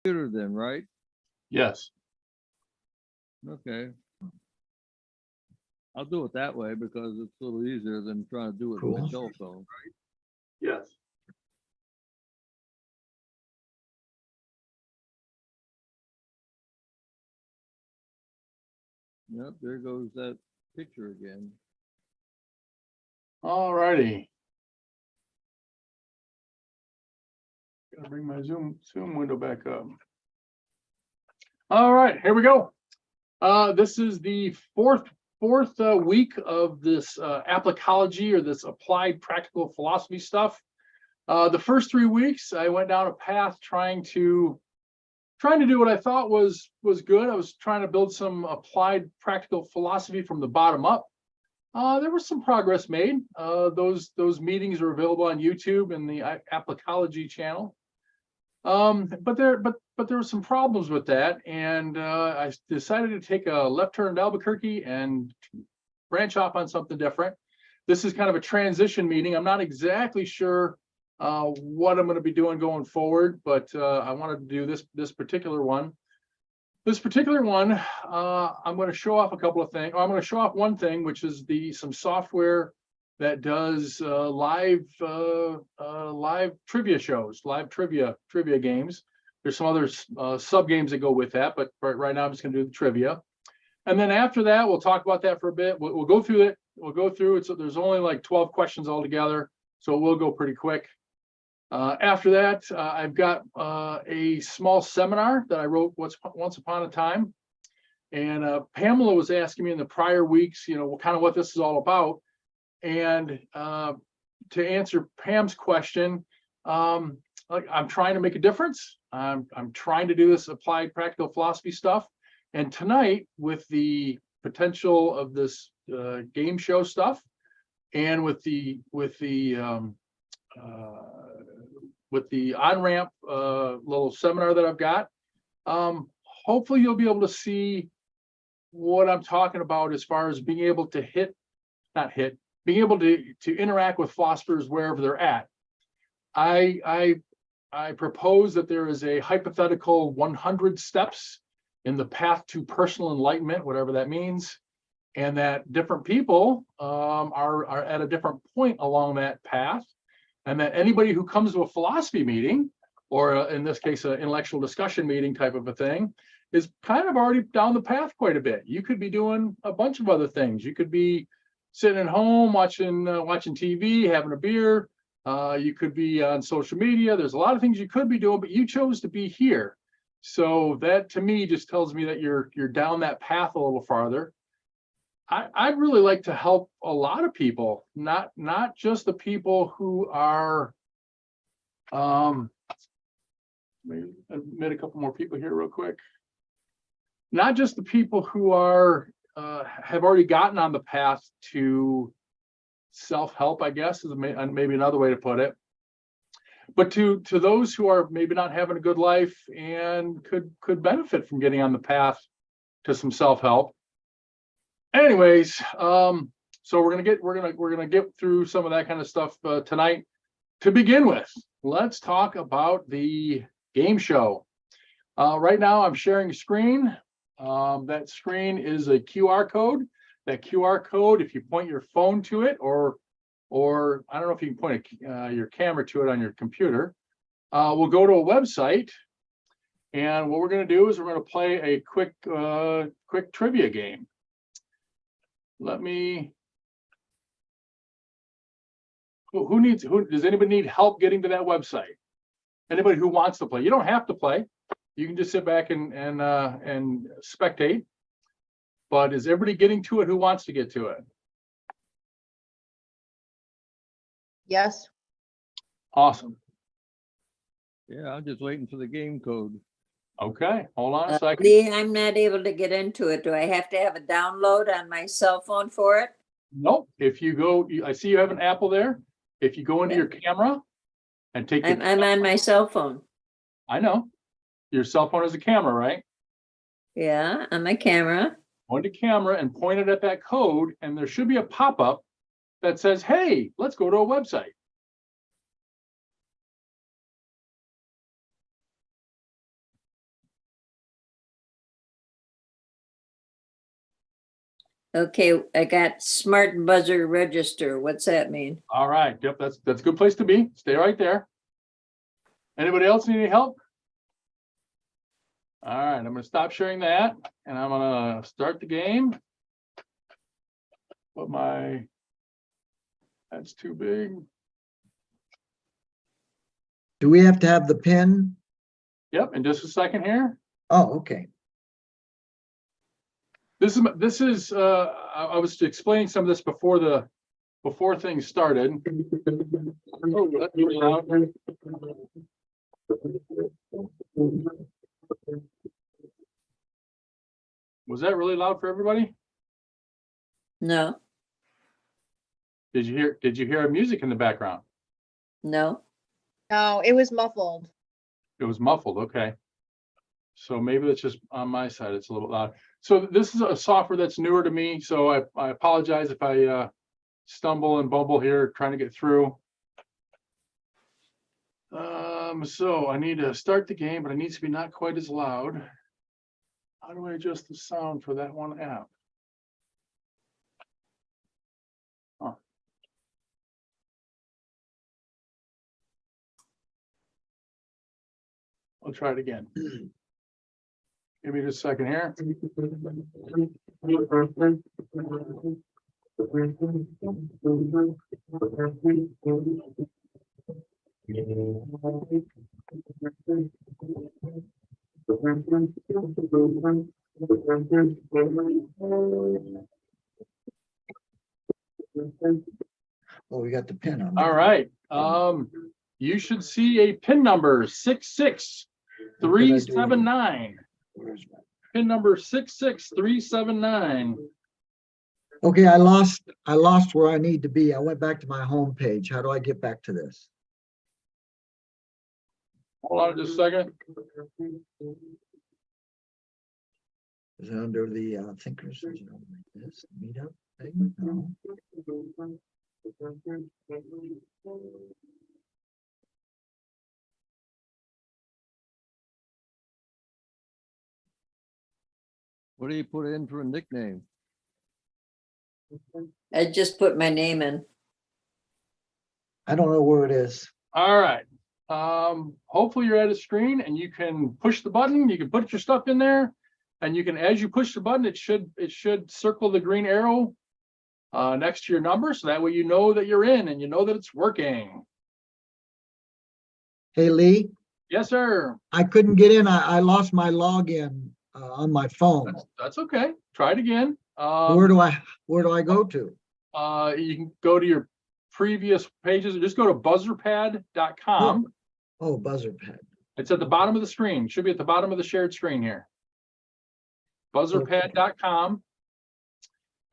computer then, right? Yes. Okay. I'll do it that way because it's a little easier than trying to do it with my cell phone. Yes. Yep, there goes that picture again. All righty. Gotta bring my Zoom window back up. All right, here we go. This is the fourth week of this Applicology, or this applied practical philosophy stuff. The first 3 weeks, I went down a path trying to do what I thought was good. I was trying to build some applied practical philosophy from the bottom up. There was some progress made. Those meetings are available on YouTube and the Applicology channel. But there were some problems with that, and I decided to take a left turn to Albuquerque and branch off on something different. This is kind of a transition meeting. I'm not exactly sure what I'm going to be doing going forward, but I wanted to do this particular one. This particular one, I'm going to show off a couple of things. I'm going to show off one thing, which is some software that does live trivia shows, live trivia games. There's some other sub games that go with that, but right now I'm just going to do the trivia. And then after that, we'll talk about that for a bit. We'll go through it. We'll go through it. So there's only like 12 questions altogether, so we'll go pretty quick. After that, I've got a small seminar that I wrote once upon a time. And Pamela was asking me in the prior weeks, kind of what this is all about. And to answer Pam's question, I'm trying to make a difference. I'm trying to do this applied practical philosophy stuff. And tonight, with the potential of this game show stuff, and with the on-ramp little seminar that I've got, hopefully you'll be able to see what I'm talking about as far as being able to being able to interact with philosophers wherever they're at. I propose that there is a hypothetical 100 steps in the path to personal enlightenment, whatever that means, and that different people are at a different point along that path, and that anybody who comes to a philosophy meeting, or in this case, an intellectual discussion meeting type of a thing, is kind of already down the path quite a bit. You could be doing a bunch of other things. You could be sitting at home watching TV, having a beer. You could be on social media. There's a lot of things you could be doing, but you chose to be here. So that to me just tells me that you're down that path a little farther. I'd really like to help a lot of people, not just the people who are. Maybe admit a couple more people here real quick. Not just the people who are have already gotten on the path to self-help, I guess is maybe another way to put it. But to those who are maybe not having a good life and could benefit from getting on the path to some self-help. Anyways, so we're gonna get through some of that kind of stuff tonight. To begin with, let's talk about the game show. Right now, I'm sharing a screen. That screen is a QR code. That QR code, if you point your phone to it, or I don't know if you can point your camera to it on your computer, we'll go to a website. And what we're going to do is we're going to play a quick trivia game. Who does anybody need help getting to that website? Anybody who wants to play? You don't have to play. You can just sit back and spectate. But is everybody getting to it who wants to get to it? Yes. Awesome. Yeah, I'm just waiting for the game code. Okay, hold on a second. Lee, I'm not able to get into it. Do I have to have a download on my cell phone for it? Nope. If you go, I see you have an Apple there. If you go into your camera and take I'm on my cell phone. I know. Your cell phone is a camera, right? Yeah, on my camera. Go into camera and point it at that code, and there should be a pop-up that says, hey, let's go to a website. Okay, I got smart buzzer register. What's that mean? All right, yep, that's a good place to be. Stay right there. Anybody else need any help? All right, I'm gonna stop sharing that and I'm gonna start the game. But that's too big. Do we have to have the pin? Yep, in just a second here. Oh, okay. This is I was explaining some of this before things started. Oh, that's really loud. Was that really loud for everybody? No, Did you hear music in the background? no. No, it was muffled. It was muffled, okay. So maybe that's just on my side, it's a little loud. So this is a software that's newer to me, so I apologize if I stumble and bumble here trying to get through. So I need to start the game, but it needs to be not quite as loud. How do I adjust the sound for that one app? Huh. I'll try it again. Give me just a second here. Oh, we got the pin on. there. All right. You should see a pin number 66379. Where's my- Pin number 66379. Okay, I lost where I need to be. I went back to my home page. How do I get back to this? Hold on just a second. Is it under the thinkers? Is it under this meetup thing? No. What do you put in for a nickname? I just put my name in. I don't know where it is. All right. Hopefully you're at a screen and you can push the button. You can put your stuff in there, and you can, as you push the button, it should circle the green arrow next to your number, so that way you know that you're in and you know that it's working. Hey, Lee, Yes, sir. I couldn't get in. I lost my login on my phone. That's okay. Try it again. Where do I go to? You can go to your previous pages or just go to buzzerpad.com. Oh, buzzer pad. It's at the bottom of the screen. Should be at the bottom of the shared screen here. Buzzerpad.com.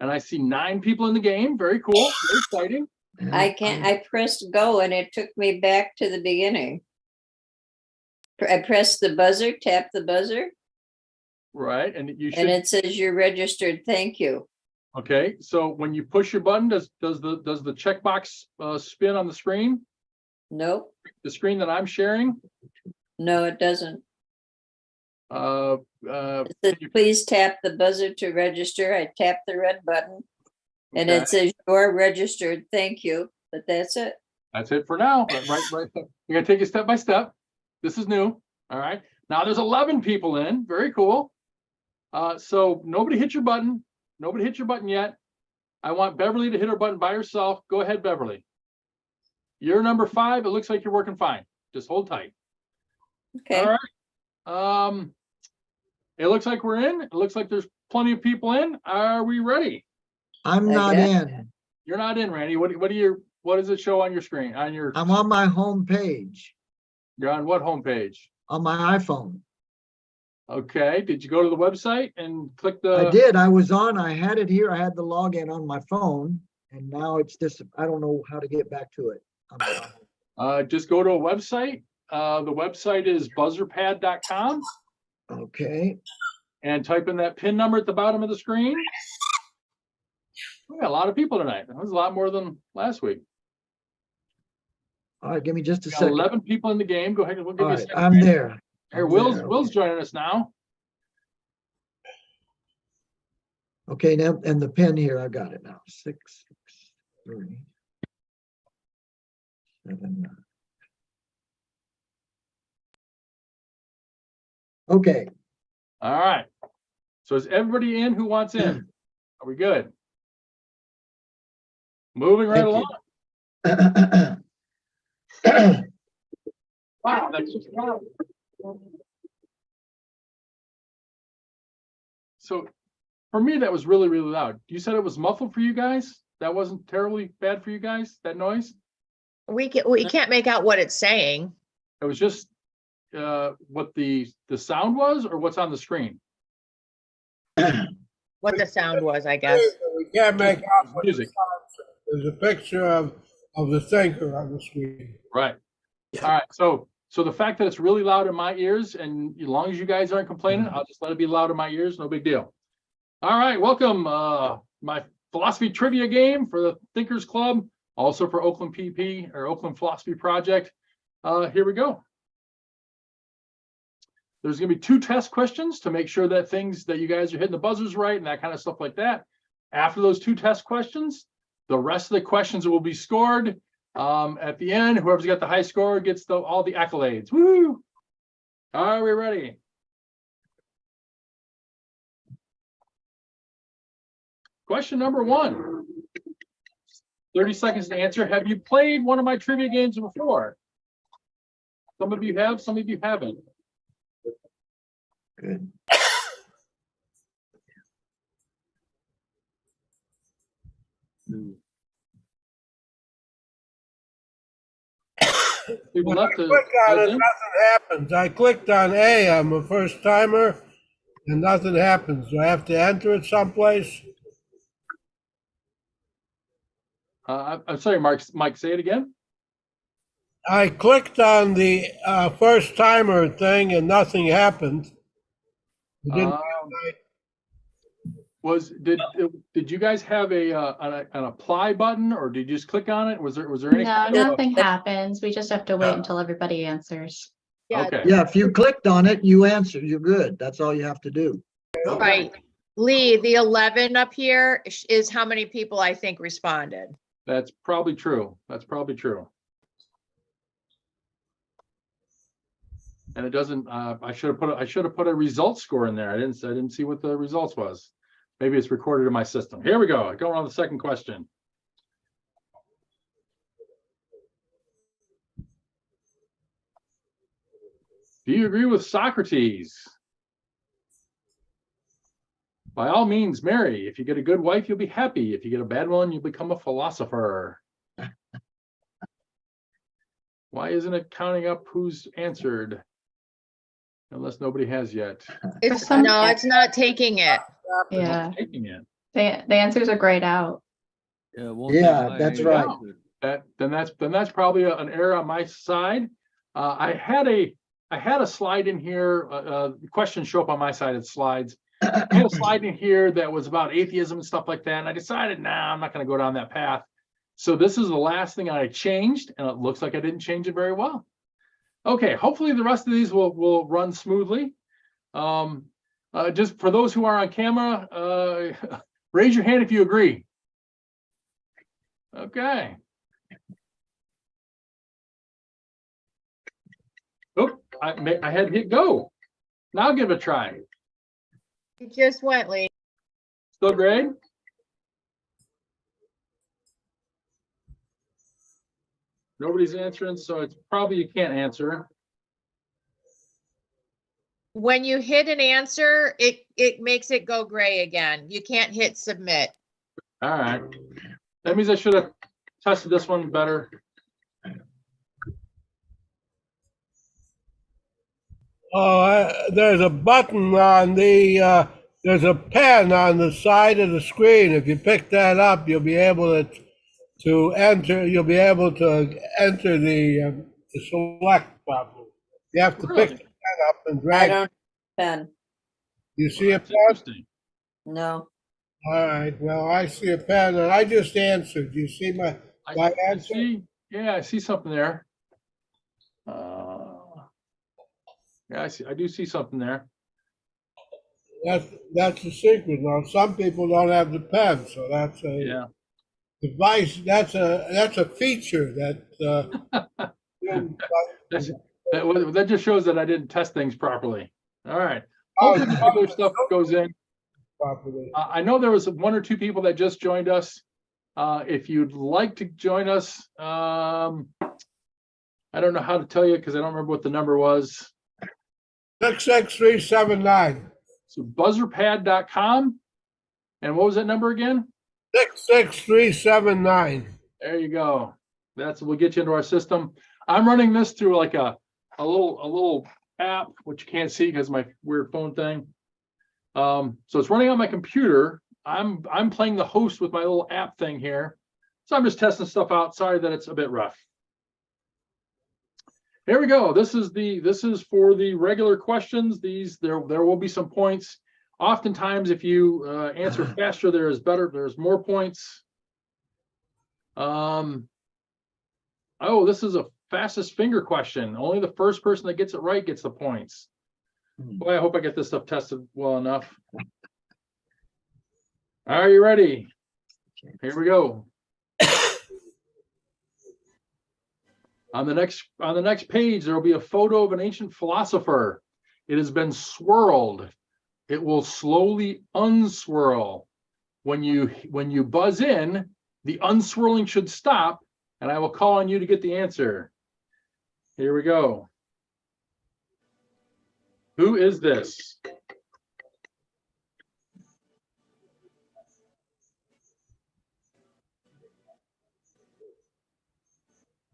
And I see 9 people in the game. Very cool. Very exciting. I pressed go and it took me back to the beginning. I pressed the buzzer, tap the buzzer, Right. And you and should, it says you're registered. Thank you. okay. So when you push your button, does the checkbox spin on the screen? Nope, The screen that I'm sharing? no, it doesn't. Uh, It says, please tap the buzzer to register. I tap the red button and okay. it says you're registered. Thank you. But that's it. That's it for now. Right. We're gonna take it step by step. This is new. All right. Now there's 11 people in. Very cool. So nobody hit your button. Nobody hit your button yet. I want Beverly to hit her button by herself. Go ahead, Beverly. You're number 5. It looks like you're working fine. Just hold tight. Okay. All right. It looks like we're in. It looks like there's plenty of people in. Are we ready? I'm not Okay. in. You're not in, Randy. What does it show on your screen? I'm on my home page You're on what homepage? on my iPhone. Okay. Did you go to the website and click the? I did. I was on. I had it here. I had the login on my phone, and now it's just. I don't know how to get back to it. Just go to a website. The website is buzzerpad.com Okay. and type in that PIN number at the bottom of the screen. We got a lot of people tonight. That was a lot more than last week. All right. Give me just a We got second. 11 people in the game. Go ahead. We'll give All you a right. second. I'm there. Here, I'm Will's there. Will's joining us now. Okay, now, and the pen here, I got it now. 6, 6, 3, 7, 9. Okay. All right. So is everybody in who wants in? Are we good? Moving right Thank along. you. Wow, that's just wow. So for me, that was really, really loud. You said it was muffled for you guys? That wasn't terribly bad for you guys, that noise? We can't make out what it's saying. It was just what the sound was or what's on the screen? What the sound was, I guess. We can't make out what the Music. sound says. There's a picture of the thinker on the screen. Right. All right. So the fact that it's really loud in my ears, and as long as you guys aren't complaining, I'll just let it be loud in my ears. No big deal. All right. Welcome. My philosophy trivia game for the Thinkers Club, also for Oakland PP or Oakland Philosophy Project. Here we go. There's going to be 2 test questions to make sure that things that you guys are hitting the buzzers right and that kind of stuff like that. After those 2 test questions, the rest of the questions will be scored. At the end, whoever's got the high score gets all the accolades. Woo! Are we ready? Question number 1. 30 seconds to answer. Have you played one of my trivia games before? Some of you have, some of you haven't. Good. People left to. Click on it, nothing happens. I clicked on A, I'm a first timer, and nothing happens. Do I have to enter it someplace? I'm sorry, Mike, say it again. I clicked on the first timer thing and nothing happened. It didn't- Did you guys have an apply button, or did you just click on it? Was there any? No, kind of- nothing happens. We just have to wait until everybody answers. Yeah, Okay. Yeah, if you clicked on it, you answered, you're good. That's all you have to do. right. Lee, the 11 up here is how many people I think responded. That's probably true. That's probably true. And it doesn't. I should have put a result score in there. I didn't see what the results was. Maybe it's recorded in my system. Here we go. Going on the second question. Do you agree with Socrates? By all means, marry. If you get a good wife, you'll be happy. If you get a bad one, you'll become a philosopher. Why isn't it counting up who's answered? Unless nobody has yet. No, it's not taking it. Yeah, Taking it. the answers are grayed out. Yeah, it won't Yeah, take my that's name. right. Then that's probably an error on my side. I had a slide in here. Questions show up on my side of slides. I had a slide in here that was about atheism and stuff like that, and I decided, nah, I'm not going to go down that path. So this is the last thing I changed, and it looks like I didn't change it very well. Okay, hopefully the rest of these will run smoothly. Just for those who are on camera, raise your hand if you agree. Okay. Oh, I had hit go. Now give it a try. It just went, Lee. Still great? Nobody's answering, so it's probably you can't answer. When you hit an answer, it makes it go gray again. You can't hit submit. All right. That means I should have tested this one better. Oh, there's a button on the, there's a pen on the side of the screen. If you pick that up, you'll be able to enter, you'll be able to enter the select button. You have to pick the pen up and I drag. don't, pen, You see a That's pen? interesting. no. All right, well, I see a pen and I just answered. You see my I answer? see. Yeah, I see something there. Yeah, I do see something there. That's the secret. Now, some people don't have the pen, so that's a Yeah. device. That's a feature that. That's- That just shows that I didn't test things properly. All right. Oh, Hopefully the regular stuff goes in. properly. I know there was 1 or 2 people that just joined us. If you'd like to join us, I don't know how to tell you because I don't remember what the number was. 66379. So buzzerpad.com. And what was that number again? 66379. There you go. We'll get you into our system. I'm running this through like a little app, which you can't see because my weird phone thing. So it's running on my computer. I'm playing the host with my little app thing here. So I'm just testing stuff out. Sorry that it's a bit rough. Here we go. This is for the regular questions. There will be some points. Oftentimes, if you answer faster, there's more points. Oh, this is a fastest finger question. Only the first person that gets it right gets the points. Boy, I hope I get this stuff tested well enough. Are you ready? Here we go. On the next page, there will be a photo of an ancient philosopher. It has been swirled. It will slowly unswirl. When you buzz in, the unswirling should stop, and I will call on you to get the answer. Here we go. Who is this?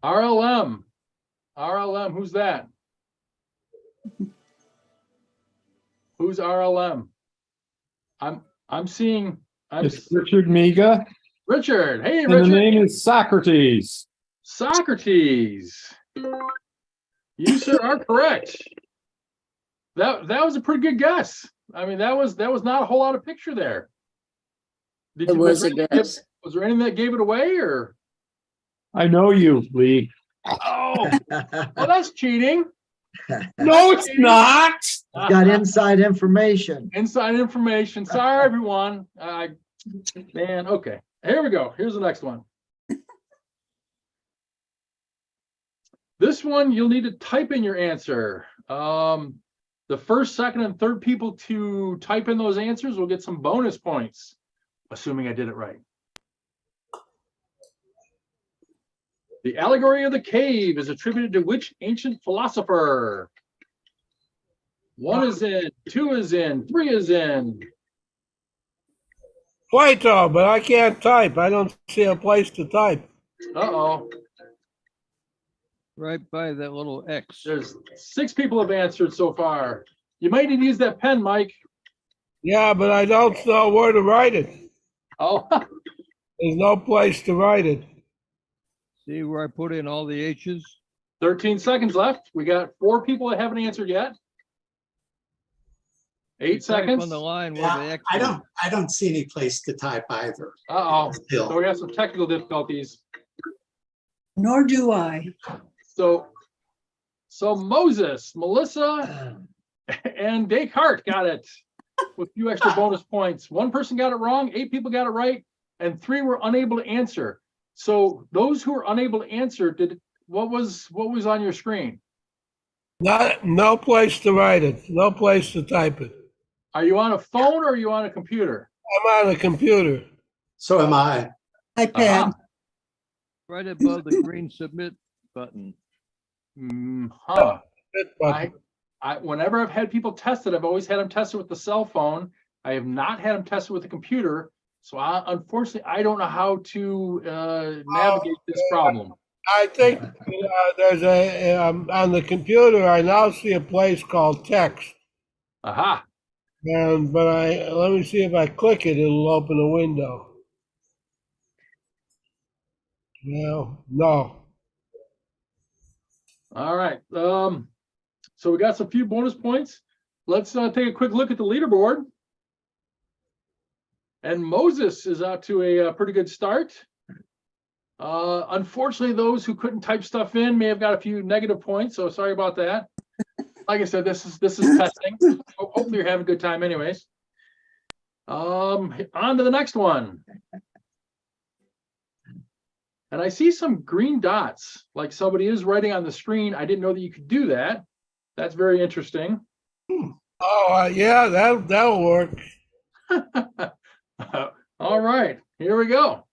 RLM. RLM, who's that? Who's RLM? I'm seeing. It's Richard Miga, Richard. Hey, and the Richard. name is Socrates. Socrates. You, sir, are correct. That was a pretty good guess. I mean, that was not a whole lot of picture there. It was a guess. Was there anything that gave it away, or? I know you, Lee. Oh, well, that's cheating. No, it's not. Got inside information. Inside information. Sorry, everyone. Man, okay. Here we go. Here's the next one. This one, you'll need to type in your answer. The first, second, and third people to type in those answers will get some bonus points, assuming I did it right. The allegory of the cave is attributed to which ancient philosopher? 1 is in, 2 is in, 3 is in. Plato, but I can't type. I don't see a place to type. Uh-oh. Right by that little X. There's 6 people have answered so far. You might need to use that pen, Mike. Yeah, but I don't know where to write it. Oh, There's no place to write it. See where I put in all the H's? 13 seconds left. We got 4 people that haven't answered yet. 8 Type seconds. on the line where the Yeah, X I is. don't see any place to type either. Uh-oh. Still. So we have some technical difficulties. Nor do I. So Moses, Melissa, and Descartes got it with a few extra bonus points. 1 person got it wrong, 8 people got it right, and 3 were unable to answer. So those who were unable to answer, what was on your screen? No place to write it. No place to type it. Are you on a phone or are you on a computer? I'm on a computer. So am I. iPad. Uh-huh. Right above the green submit button. Huh. But Whenever I've had people test it, I've always had them test it with the cell phone. I have not had them test it with the computer. So unfortunately, I don't know how to navigate this problem. I think there's on the computer. I now see a place called text, Aha. but let me see if I click it, it'll open a window. No. All right. So we got some few bonus points. Let's take a quick look at the leaderboard. And Moses is out to a pretty good start. Unfortunately, those who couldn't type stuff in may have got a few negative points, so sorry about that. Like I said, this is testing. Hopefully you're having a good time anyways. On to the next one. And I see some green dots, like somebody is writing on the screen. I didn't know that you could do that. That's very interesting. Oh, yeah, that'll work. All right, here we go.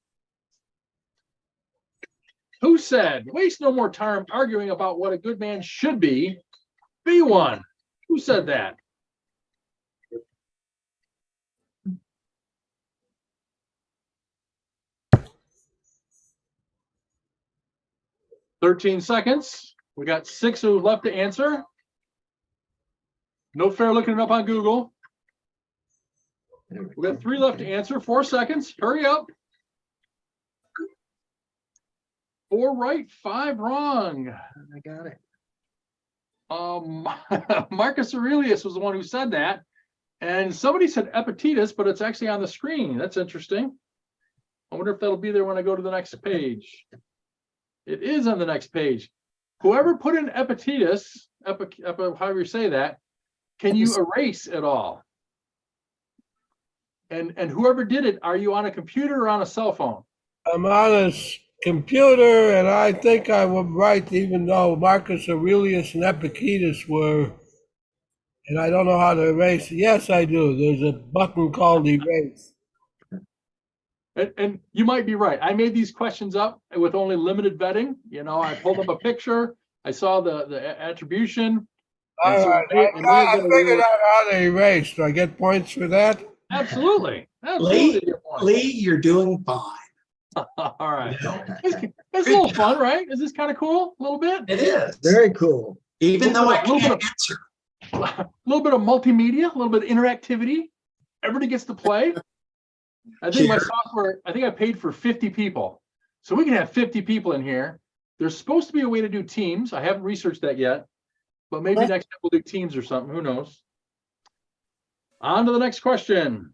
Who said, waste no more time arguing about what a good man should be one? Who said that? "13 seconds. We got 6 who left to answer. No fair looking it up on Google. We got 3 left to answer. 4 seconds. Hurry up. 4 right, 5 wrong. I got it. Marcus Aurelius was the one who said that. And somebody said Epictetus, but it's actually on the screen. That's interesting. I wonder if that'll be there when I go to the next page. It is on the next page. Whoever put in Epictetus, however you say that, can you erase it all? And whoever did it, are you on a computer or on a cell phone? I'm on a computer, and I think I was right, even though Marcus Aurelius and Epictetus were, and I don't know how to erase it. Yes, I do. There's a button called erase. And you might be right. I made these questions up with only limited vetting. You know, I pulled up a picture. I saw the attribution. All And so right, I figured out how to erase. Do I get points for that? Absolutely. Lee, Absolutely. Your point. Lee, you're doing fine. All right. It's a little fun, right? Is this kind of cool? A little bit? It is. Very cool. Even though I Little bit can't of- answer. A little bit of multimedia, a little bit of interactivity. Everybody gets to play. I think my Cheers. software, I think I paid for 50 people. So we can have 50 people in here. There's supposed to be a way to do teams. I haven't researched that yet, but maybe What? next time we'll do teams or something. Who knows? On to the next question.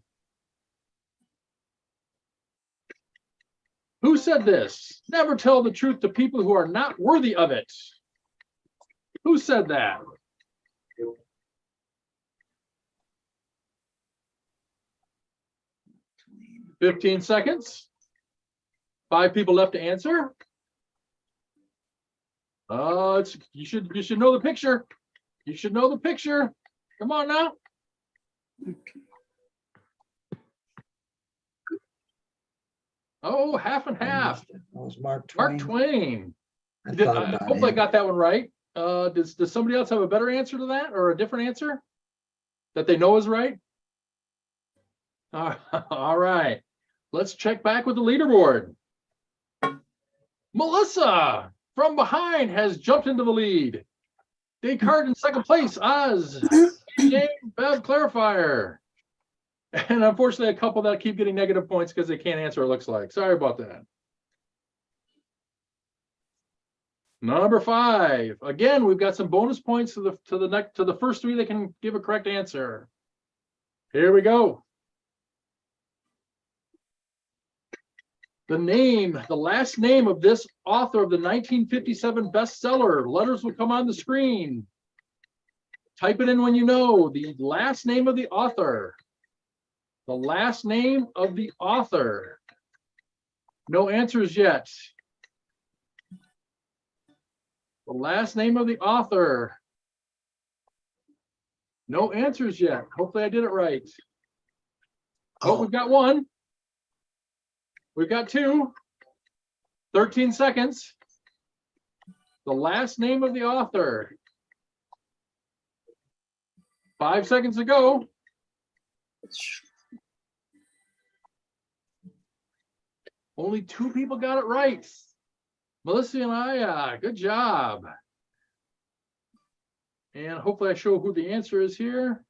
Who said this? Never tell the truth to people who are not worthy of it. Who said that? "15 seconds. 5 people left to answer. You should know the picture. You should know the picture. Come on now. Oh, half and half. That was Mark Mark Twain. Twain. I thought I about hope I him. got that one right. Does somebody else have a better answer to that or a different answer that they know is right? All right. Let's check back with the leaderboard. Melissa from behind has jumped into the lead. Descartes in second place. Oz, Jane, Bev, Clarifier. And unfortunately, a couple that keep getting negative points because they can't answer, it looks like. Sorry about that. Number 5. Again, we've got some bonus points to the first 3 that can give a correct answer. Here we go. The last name of this author of the 1957 bestseller. Letters will come on the screen. Type it in when you know. The last name of the author. The last name of the author. No answers yet. The last name of the author. No answers yet. Hopefully I did it right. Oh, we've got 1. We've got 2. 13 seconds. The last name of the author. 5 seconds to go. Only 2 people got it right. Melissa and I, good job. And hopefully I show who the answer is here.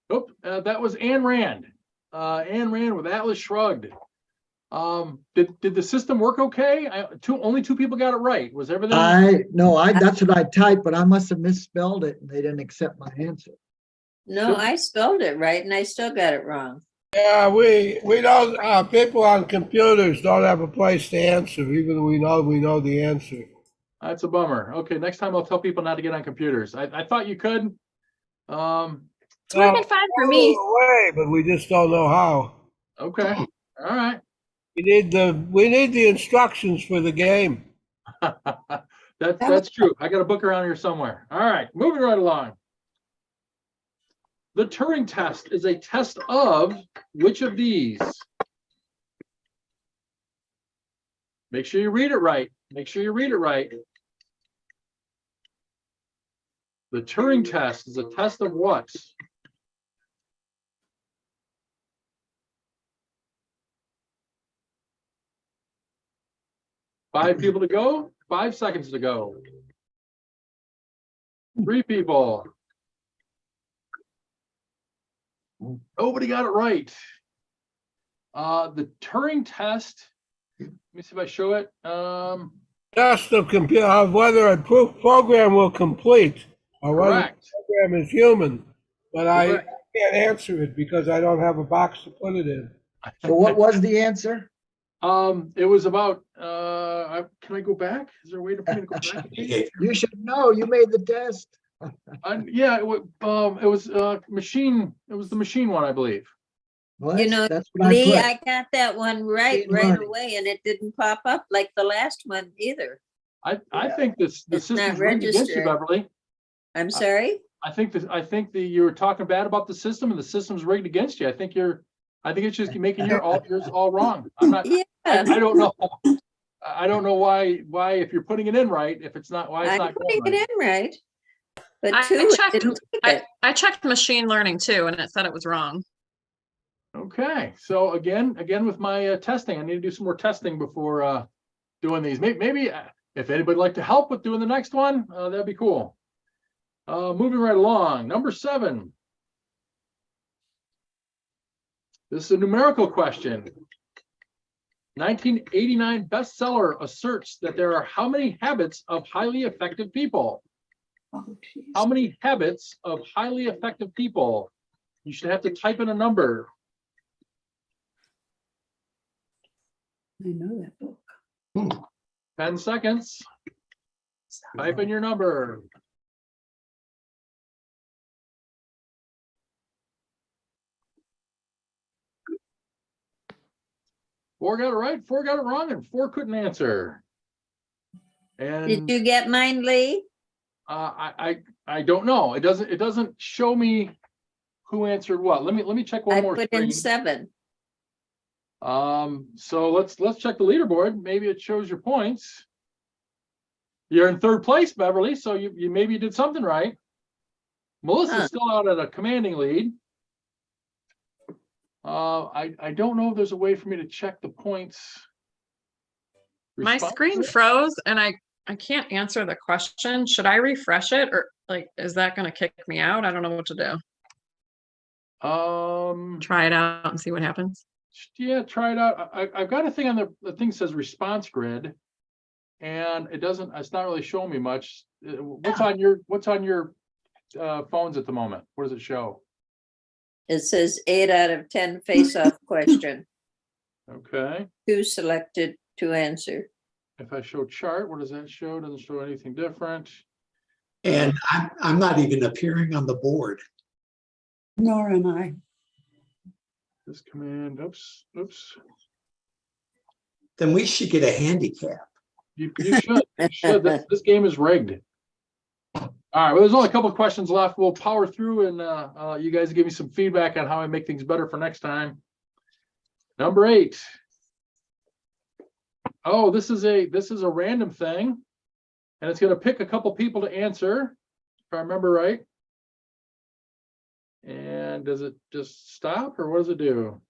Oh, that was Ayn Rand. Ayn Rand with Atlas Shrugged. Did the system work okay? Only 2 people got it right. Was everything? That's what I typed, but I must have misspelled it and they didn't accept my answer. No, I spelled it right and I still got it wrong. Yeah, we don't, people on computers don't have a place to answer, even though we know the answer. That's a bummer. Okay, next time I'll tell people not to get on computers. I thought you could. It's working fine for me. Way, but we just don't know how. Okay, all right. We need the instructions for the game. That's true. I got a book around here somewhere. All right, moving right along. The Turing test is a test of which of these? Make sure you read it right. Make sure you read it right. The Turing test is a test of what? Five people to go, 5 seconds to go. 3 people. Nobody got it right. The Turing test, let me see if I show it. Test of computer of whether a program will complete or whether the Correct. program is human. But I Correct. can't answer it because I don't have a box to put it in. So what was the answer? It was about, can I go back? Is there a way for me to go back? You should know, you made the test. Yeah, it was machine, it was the machine one, I believe. Well, You know, that's what I Lee, put. I got that one right Machine learning. away, and it didn't pop up like the last one either. I think the It's not system's rigged against you, registered. Beverly. I'm sorry? I think that you were talking bad about the system and the system's rigged against you. I think it's just making yours all wrong. I'm not, Yeah, I don't know. I don't know why if you're putting it in right, if it's not, why it's I'm not putting going it right. in right. But I two, it checked, didn't take it. I checked machine learning too, and it said it was wrong. Okay, so again with my testing, I need to do some more testing before doing these. Maybe if anybody'd like to help with doing the next one, that'd be cool. Moving right along, number 7. This is a numerical question. 1989 bestseller asserts that there are how many habits of highly effective people? Oh, geez. How many habits of highly effective people? You should have to type in a number. I know that book. 10 seconds. Type in your number. Four got it right, 4 got it wrong, and 4 couldn't answer. Did And you get mine, Lee? I don't know. It doesn't show me who answered what. Let me check one I more put in screen. 7. So let's check the leaderboard. Maybe it shows your points. You're in 3rd place, Beverly, so you maybe did something right. Melissa's Huh. still out at a commanding lead. I don't know if there's a way for me to check the points. My screen froze and I can't answer the question. Should I refresh it or like, is that going to kick me out? I don't know what to do. Try it out and see what happens. Yeah, try it out. I've got a thing on the thing that says response grid, and it's not really showing me much. What's on your phones at the moment? What does it show? It says 8 out of 10 face-off question. Okay. 2 selected to answer. If I show chart, what does that show? Doesn't show anything different. And I'm not even appearing on the board. Nor am I. This command, oops. Then we should get a handicap. You should. You should. This game is rigged. All right, well, there's only a couple of questions left. We'll power through and you guys give me some feedback on how I make things better for next time. Number 8. Oh, this is a random thing, and it's going to pick a couple people to answer, if I remember right. And does it just stop, or what does it do?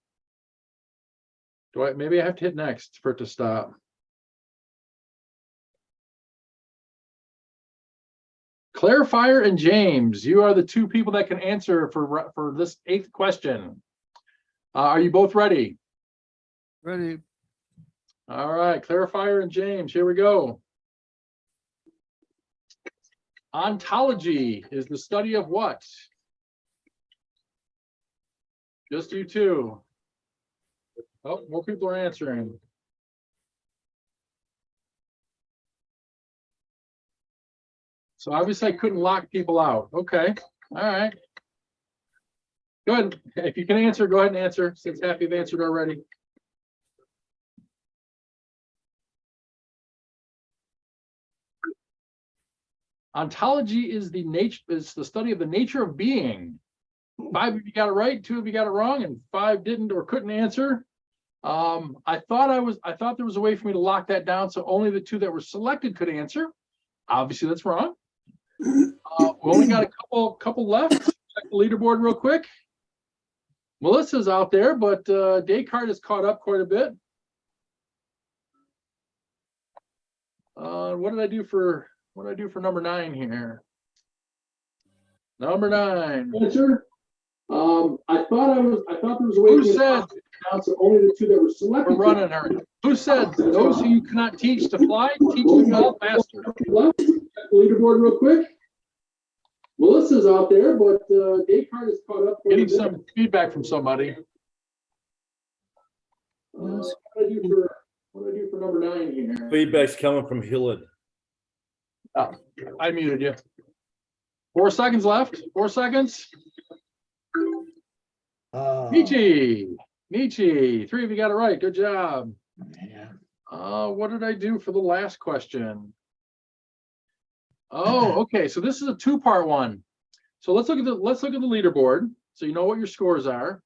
Maybe I have to hit next for it to stop. Clarifier and James, you are the 2 people that can answer for this 8th question. Are you both ready? Ready? All right, Clarifier and James, here we go. Ontology is the study of what? Just you 2. Oh, more people are answering. So obviously I couldn't lock people out. Okay, all right. Go ahead. If you can answer, go ahead and answer, since half you've answered already. Ontology is the study of the nature of being. 5 of you got it right, 2 of you got it wrong, and 5 didn't or couldn't answer. I thought there was a way for me to lock that down, so only the 2 that were selected could answer. Obviously, that's wrong. We only got a couple left. Check the leaderboard real quick. Melissa's out there, but Descartes has caught up quite a bit. What did I do for number 9 here? Number 9. Answer. I thought there was a way. Who said? Only the 2 that were selected. We're running her. Who said those who you cannot teach to fly, teach to fall faster? Check the leaderboard real quick. Melissa's out there, but Descartes is caught up. Getting some feedback from somebody. What do I do for number 9 here? Feedback's coming from Hillard. Oh, I muted you. 4 seconds left. 4 seconds. Nietzsche. 3 of you got it right. Good job. Yeah. What did I do for the last question? Oh, okay. So this is a 2-part one. So let's look at the leaderboard, so you know what your scores are.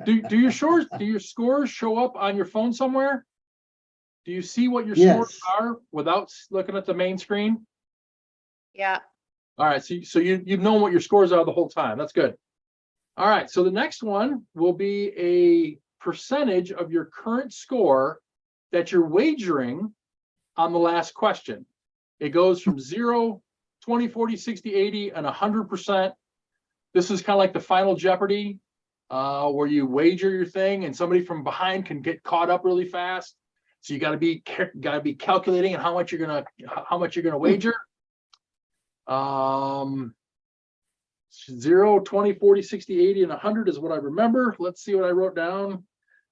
Do your scores show up on your phone somewhere? Do you see what your scores are without looking at the main screen? Yeah. All right. So you've known what your scores are the whole time. That's good. All right. So the next one will be a percentage of your current score that you're wagering on the last question. It goes from 0, 20, 40, 60, 80, and 100%. This is kind of like the Final Jeopardy, where you wager your thing and somebody from behind can get caught up really fast. So you got to be calculating how much you're gonna wager. 0, 20, 40, 60, 80, and 100 is what I remember. Let's see what I wrote down.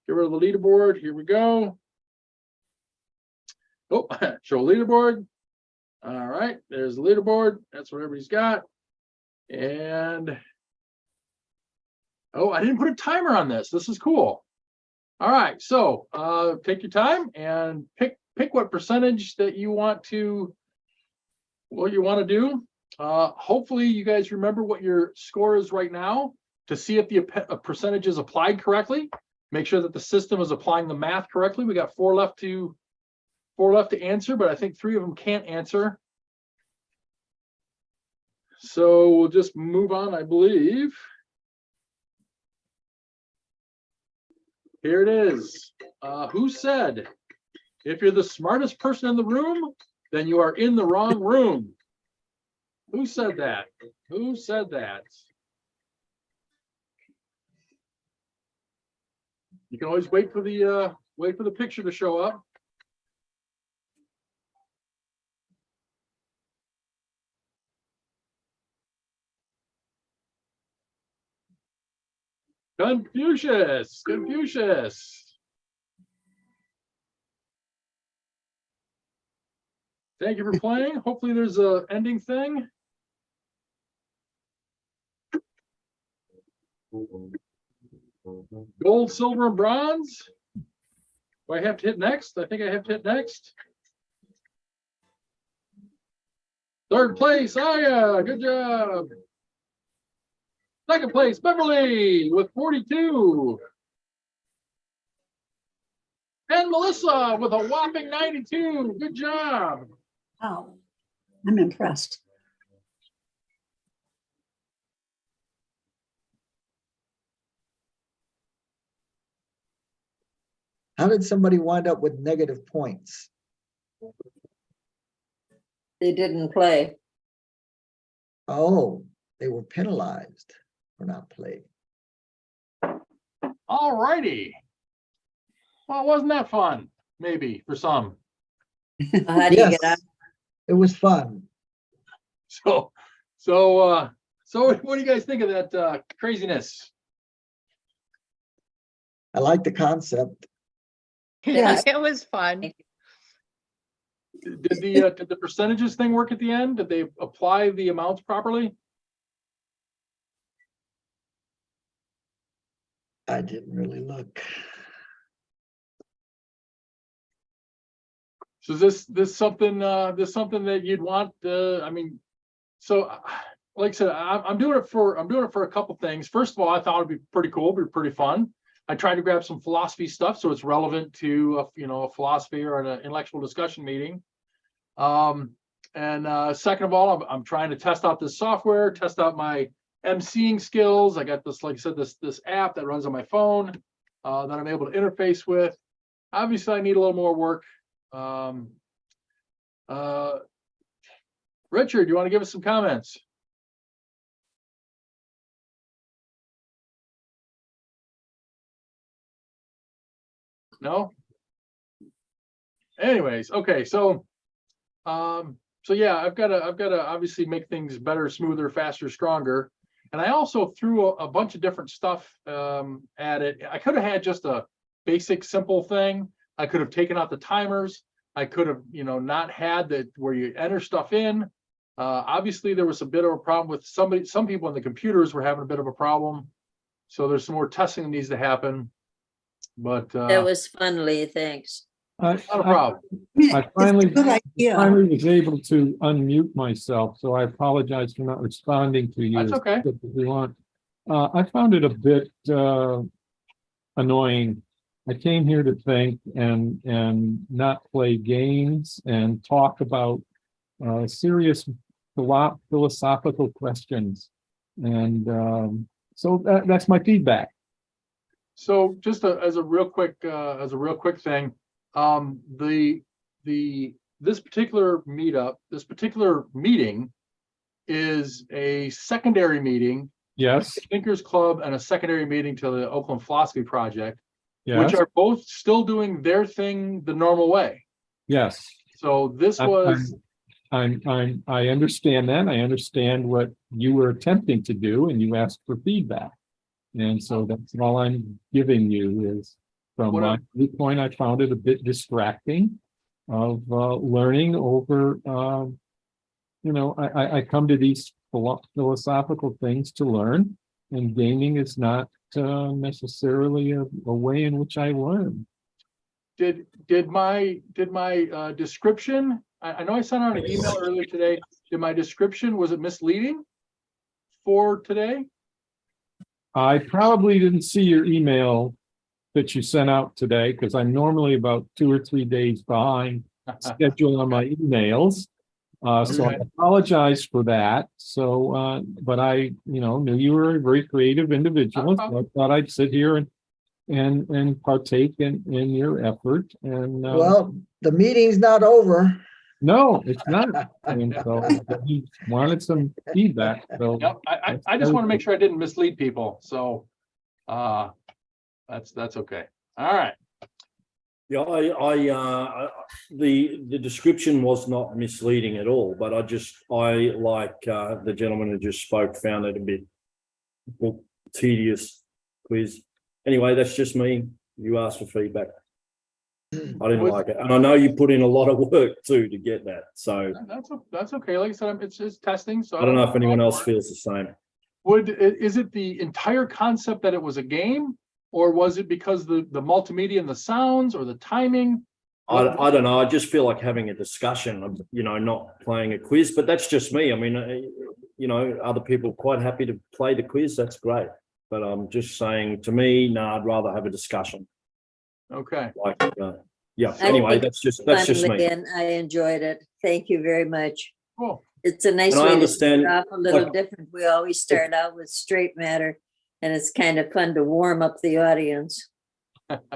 Get rid of the leaderboard. Here we go. Oh, show leaderboard. All right, there's the leaderboard. That's what everybody's got. And oh, I didn't put a timer on this. This is cool. All right, so take your time and pick what percentage that you want to do. Hopefully you guys remember what your score is right now to see if the percentage is applied correctly. Make sure that the system is applying the math correctly. We got 4 left to answer, but I think 3 of them can't answer. So we'll just move on, I believe. Here it is. Who said, if you're the smartest person in the room, then you are in the wrong room? Who said that? Who said that? You can always wait for the picture to show up. Confucius. Thank you for playing. Hopefully there's a ending thing. Gold, silver, and bronze. Do I have to hit next? I think I have to hit next. 3rd place, Aya, good job. 2nd place, Beverly with 42. And Melissa with a whopping 92. Good job. Wow, I'm impressed. How did somebody wind up with negative points? They didn't play. Oh, they were penalized for not playing. All righty. Well, wasn't that fun? Maybe for some. How do you get out? It was fun. So what do you guys think of that craziness? I like the concept. Yeah, it was fun. Did the percentages thing work at the end? Did they apply the amounts properly? I didn't really look. So this something that you'd want, I mean, so like I said, I'm doing it for a couple things. First of all, I thought it'd be pretty cool, be pretty fun. I tried to grab some philosophy stuff so it's relevant to a philosophy or an intellectual discussion meeting. Second of all, I'm trying to test out this software, test out my emceeing skills. I got this, like I said, this app that runs on my phone that I'm able to interface with. Obviously, I need a little more work. Richard, do you want to give us some comments? No? Anyways, okay, so yeah, I've got to obviously make things better, smoother, faster, stronger. And I also threw a bunch of different stuff at it. I could have had just a basic, simple thing. I could have taken out the timers. I could have, not had that where you enter stuff in. Obviously, there was a bit of a problem with some people on the computers were having a bit of a problem. So there's some more testing that needs to happen. But That was fun, Lee. Thanks. not a problem. I It's a finally good idea. was able to unmute myself, so I apologize for not responding to you. That's as okay. quick as you want. I found it a bit annoying. I came here to think and not play games and talk about serious philosophical questions. And so that's my feedback. So just as a real quick thing, this particular meeting is a secondary meeting. Yes. Thinkers Club and a secondary meeting to the Oakland Philosophy Project, Yes. which are both still doing their thing the normal way. Yes. So this was. I understand that. I understand what you were attempting to do, and you asked for feedback. And so that's all I'm giving you is from What my viewpoint. I found it a bit distracting of learning over. I come to these philosophical things to learn, and gaming is not necessarily a way in which I learn. Did my description? I know I sent out an email earlier today. Did my description, was it misleading for today? I probably didn't see your email that you sent out today because I'm normally about 2 or 3 days behind schedule on my emails. So I Okay. apologize for that. So, but I, knew you were a very creative individual. So I thought I'd sit here and partake in your effort. And Well, the meeting's not over. no, it's not. And so he wanted some feedback. So Yep. I just want to make sure I didn't mislead people. So that's okay. All right. Yeah, the description was not misleading at all, but I like the gentleman who just spoke, found it a bit tedious quiz. Anyway, that's just me. You asked for feedback. I didn't like it, and I know you put in a lot of work too to get that. So That's okay. Like I said, it's just testing. So I don't know if anyone else feels the same. Is it the entire concept that it was a game, or was it because the multimedia and the sounds or the timing? I don't know. I just feel like having a discussion, not playing a quiz, but that's just me. I mean, other people are quite happy to play the quiz. That's great. But I'm just saying, to me, no, I'd rather have a discussion. Okay. Like, yeah. I Anyway, think that's just Fun, me. and I enjoyed it. Thank you very much. Cool. It's a nice And I way to understand, start off a little like- different. We always start out with straight matter, and it's kind of fun to warm up the audience.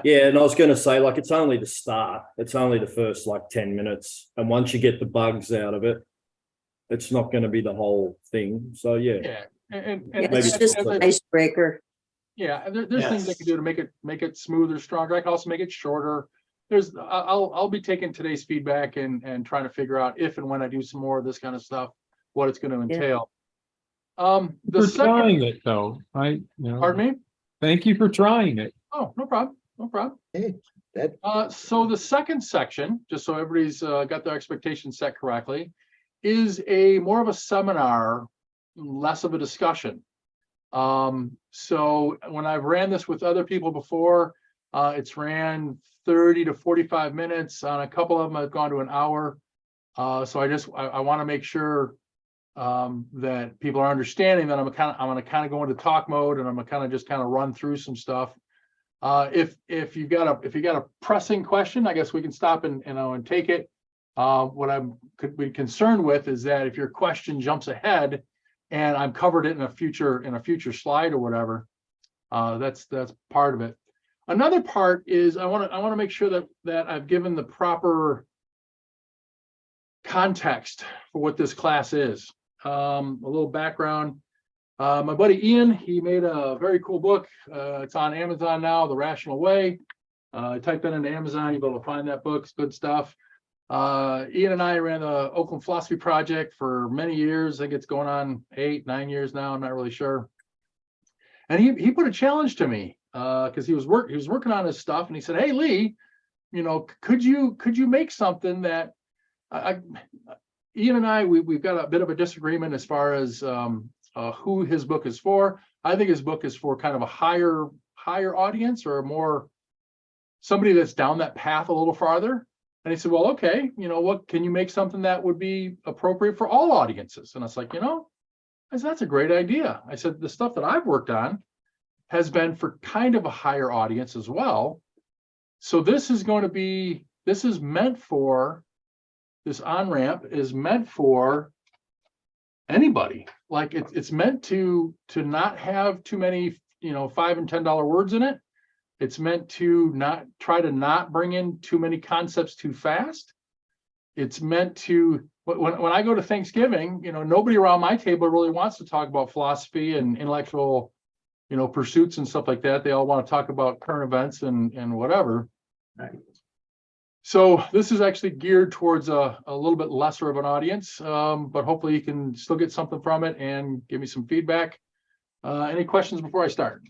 Yeah, and I was going to say, like, it's only the start. It's only the first 10 minutes, and once you get the bugs out of it, it's not going to be the whole thing. So yeah. Yeah. And Yeah, maybe it's just an icebreaker. Yeah, there's things they can do to make it smoother, stronger. I can also make it shorter. I'll be taking today's feedback and trying to figure out if and when I do some more of this kind of stuff, what it's going to entail. for trying it though. Pardon me? Thank you for trying it. Oh, no problem. No problem. Hey, that, So the second section, just so everybody's got their expectations set correctly, is more of a seminar, less of a discussion. So when I've ran this with other people before, it's ran 30 to 45 minutes. On a couple of them, I've gone to an hour. So I want to make sure that people are understanding that I'm going to kind of go into talk mode, and I'm going to kind of just run through some stuff. If you got a pressing question, I guess we can stop and take it. What could be concerned with is that if your question jumps ahead and I'm covered it in a future slide or whatever, that's part of it. Another part is I want to make sure that I've given the proper context for what this class is. A little background. My buddy Ian, he made a very cool book. It's on Amazon now, The Rational Way. Type that into Amazon, you'll be able to find that book. It's good stuff. Ian and I ran the Oakland Philosophy Project for many years. I think it's going on 8-9 years now. I'm not really sure. And he put a challenge to me because he was working on his stuff, and he said, "Hey Lee, could you make something that Ian and I we've got a bit of a disagreement as far as who his book is for. I think his book is for kind of a higher audience, or more somebody that's down that path a little farther." And he said, "Well, okay, what can you make something that would be appropriate for all audiences?" And I was like, I said, "That's a great idea." I said, "The stuff that I've worked on has been for kind of a higher audience as well. So this is meant for, this on-ramp is meant for anybody. Like it's meant to not have too many, $5 and $10 words in it. It's meant to not bring in too many concepts too fast. It's meant to, when I go to Thanksgiving, nobody around my table really wants to talk about philosophy and intellectual, pursuits and stuff like that. They all want to talk about current events and whatever. Right. So this is actually geared towards a little bit lesser of an audience, but hopefully you can still get something from it and give me some feedback. Any questions before I start?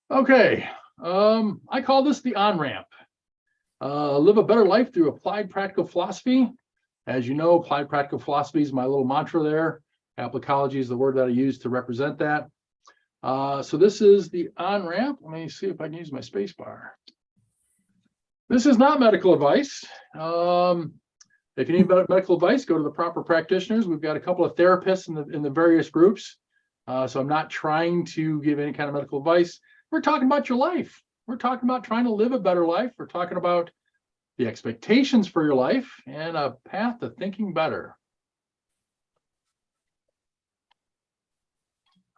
Okay, I call this the on-ramp. Live a better life through applied practical philosophy. As you know, applied practical philosophy is my little mantra there. Applicology is the word that I use to represent that. So this is the on-ramp. Let me see if I can use my space bar. This is not medical advice. If you need medical advice, go to the proper practitioners. We've got a couple of therapists in the various groups. So I'm not trying to give any kind of medical advice. We're talking about your life. We're talking about trying to live a better life. We're talking about the expectations for your life and a path to thinking better.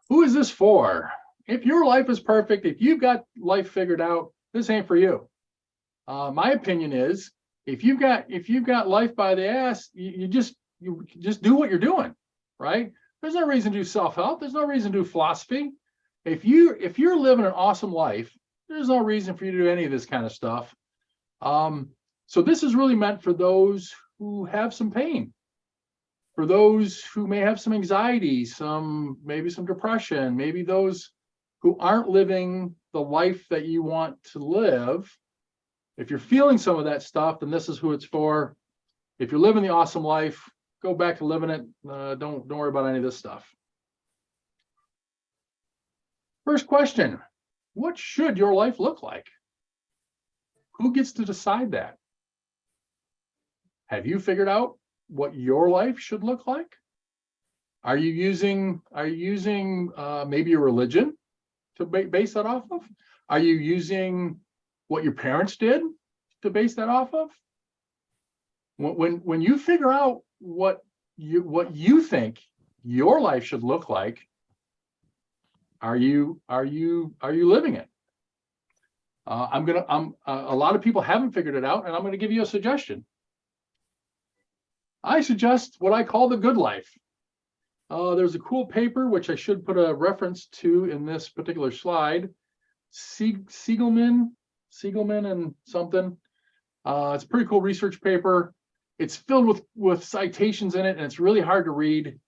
Who is this for? If your life is perfect, if you've got life figured out, this ain't for you. My opinion is, if you've got life by the ass, you just do what you're doing, right? There's no reason to do self-help. There's no reason to do philosophy. If you're living an awesome life, there's no reason for you to do any of this kind of stuff. So this is really meant for those who have some pain, for those who may have some anxiety, maybe some depression, maybe those who aren't living the life that you want to live. If you're feeling some of that stuff, then this is who it's for. If you're living the awesome life, go back to living it. Don't worry about any of this stuff. First question, what should your life look like? Who gets to decide that? Have you figured out what your life should look like? Are you using maybe a religion to base that off of? Are you using what your parents did to base that off of? When you figure out what you think your life should look like, are you living it? A lot of people haven't figured it out, and I'm going to give you a suggestion. I suggest what I call the good life. There's a cool paper, which I should put a reference to in this particular slide. Siegelman and something. It's a pretty cool research paper. It's filled with citations in it, and it's really hard to read.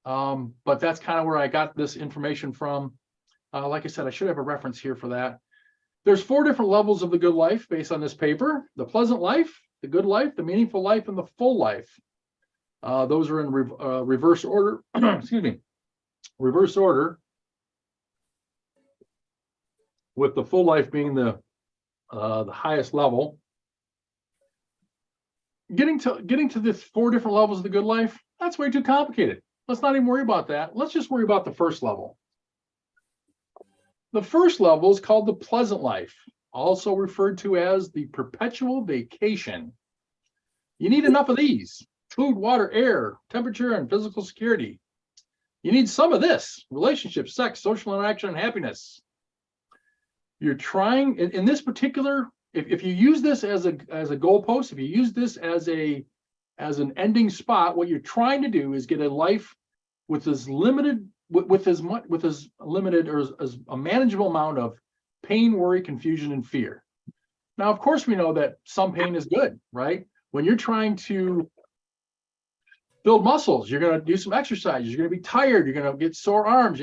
But that's kind of where I got this information from. Like I said, I should have a reference here for that. There's 4 different levels of the good life based on this paper: the pleasant life, the good life, the meaningful life, and the full life. Those are in reverse order. Excuse me, reverse order, with the full life being the highest level. Getting to the 4 different levels of the good life, that's way too complicated. Let's not even worry about that. Let's just worry about the first level. The first level is called the pleasant life, also referred to as the perpetual vacation. You need enough of these: food, water, air, temperature, and physical security. You need some of this: relationships, sex, social interaction, and happiness. You're trying in this particular, if you use this as a goalpost, if you use this as an ending spot, what you're trying to do is get a life with as limited or as a manageable amount of pain, worry, confusion, and fear. Now, of course, we know that some pain is good, right? When you're trying to build muscles, you're going to do some exercise, you're going to be tired, you're going to get sore arms.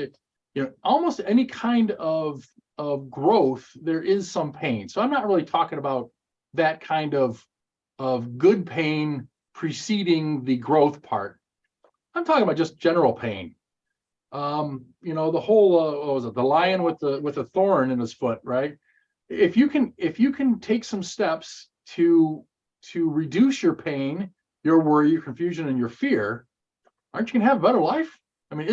Almost any kind of growth, there is some pain. So I'm not really talking about that kind of good pain preceding the growth part. I'm talking about just general pain. The whole what was it, the lion with a thorn in his foot, right? If you can take some steps to reduce your pain, your worry, your confusion, and your fear, aren't you gonna have a better life? I mean,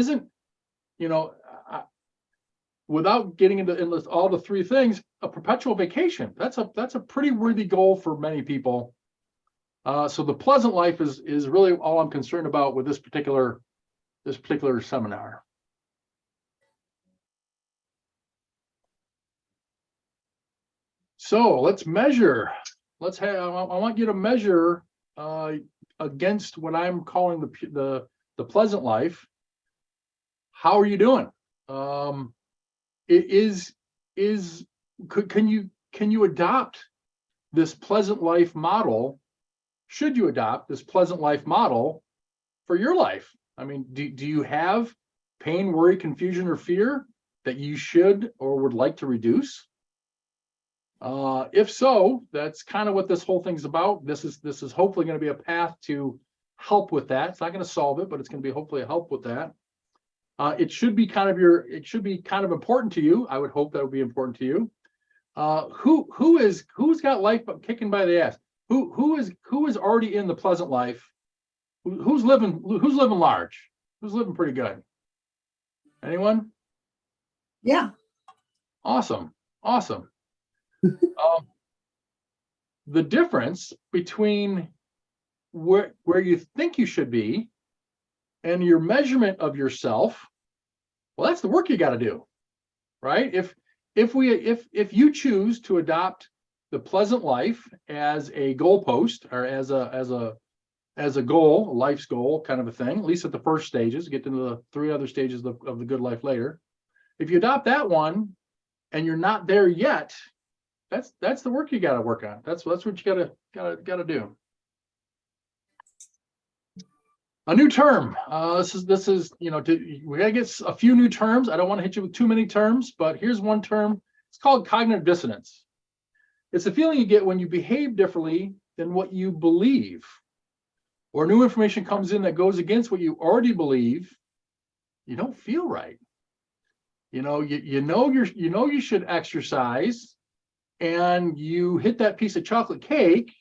without getting into all the 3 things, a perpetual vacation, that's a pretty worthy goal for many people. So the pleasant life is really all I'm concerned about with this particular seminar. So let's measure. I want you to measure against what I'm calling the pleasant life. How are you doing? Can you adopt this pleasant life model? Should you adopt this pleasant life model for your life? I mean, do you have pain, worry, confusion, or fear that you should or would like to reduce? If so, that's kind of what this whole thing's about. This is hopefully going to be a path to help with that. It's not going to solve it, but it's going to be hopefully a help with that. It should be kind of important to you. I would hope that would be important to you. Who's got life kicking by the ass? Who is already in the pleasant life? Who's living large? Who's living pretty good? Anyone? Yeah. Awesome. The difference between where you think you should be and your measurement of yourself, well, that's the work you got to do, right? If you choose to adopt the pleasant life as a goalpost or as a goal, a life's goal kind of a thing, at least at the first stages, get into the 3 other stages of the good life later. If you adopt that one and you're not there yet, that's the work you got to work on. That's what you got to do. A new term. This is we got to get a few new terms. I don't want to hit you with too many terms, but here's one term. It's called cognitive dissonance. It's a feeling you get when you behave differently than what you believe, or new information comes in that goes against what you already believe. You don't feel right. You should exercise, and you hit that piece of chocolate cake,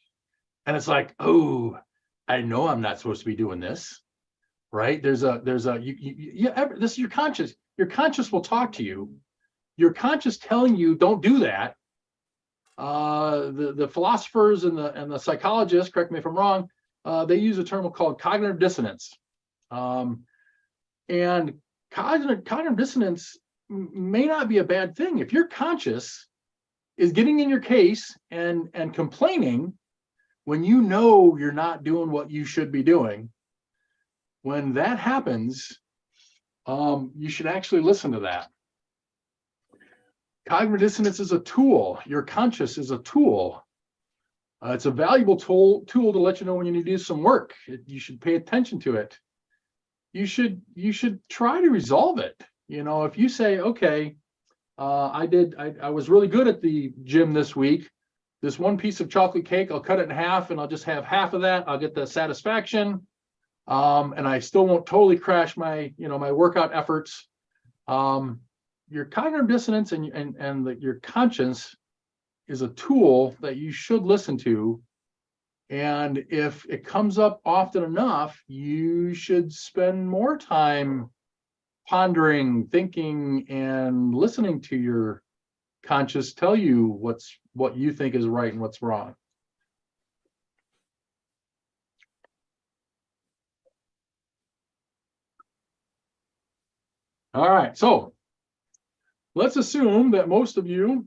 and it's like, oh, I know I'm not supposed to be doing this, right? This is your conscious. Your conscious will talk to you. Your conscious telling you don't do that. The philosophers and the psychologists, correct me if I'm wrong, they use a term called cognitive dissonance. And cognitive dissonance may not be a bad thing. If your conscious is getting in your case and complaining when you know you're not doing what you should be doing, when that happens, you should actually listen to that. Cognitive dissonance is a tool. Your conscious is a tool. It's a valuable tool to let you know when you need to do some work. You should pay attention to it. you should try to resolve it. You know, if you say, okay, I was really good at the gym this week. This one piece of chocolate cake, I'll cut it in half and I'll just have half of that. I'll get the satisfaction. And I still won't totally crash my, my workout efforts. Your cognitive dissonance and your conscience is a tool that you should listen to. And if it comes up often enough, you should spend more time pondering, thinking, and listening to your conscious tell you what you think is right and what's wrong. All right, so let's assume that most of you,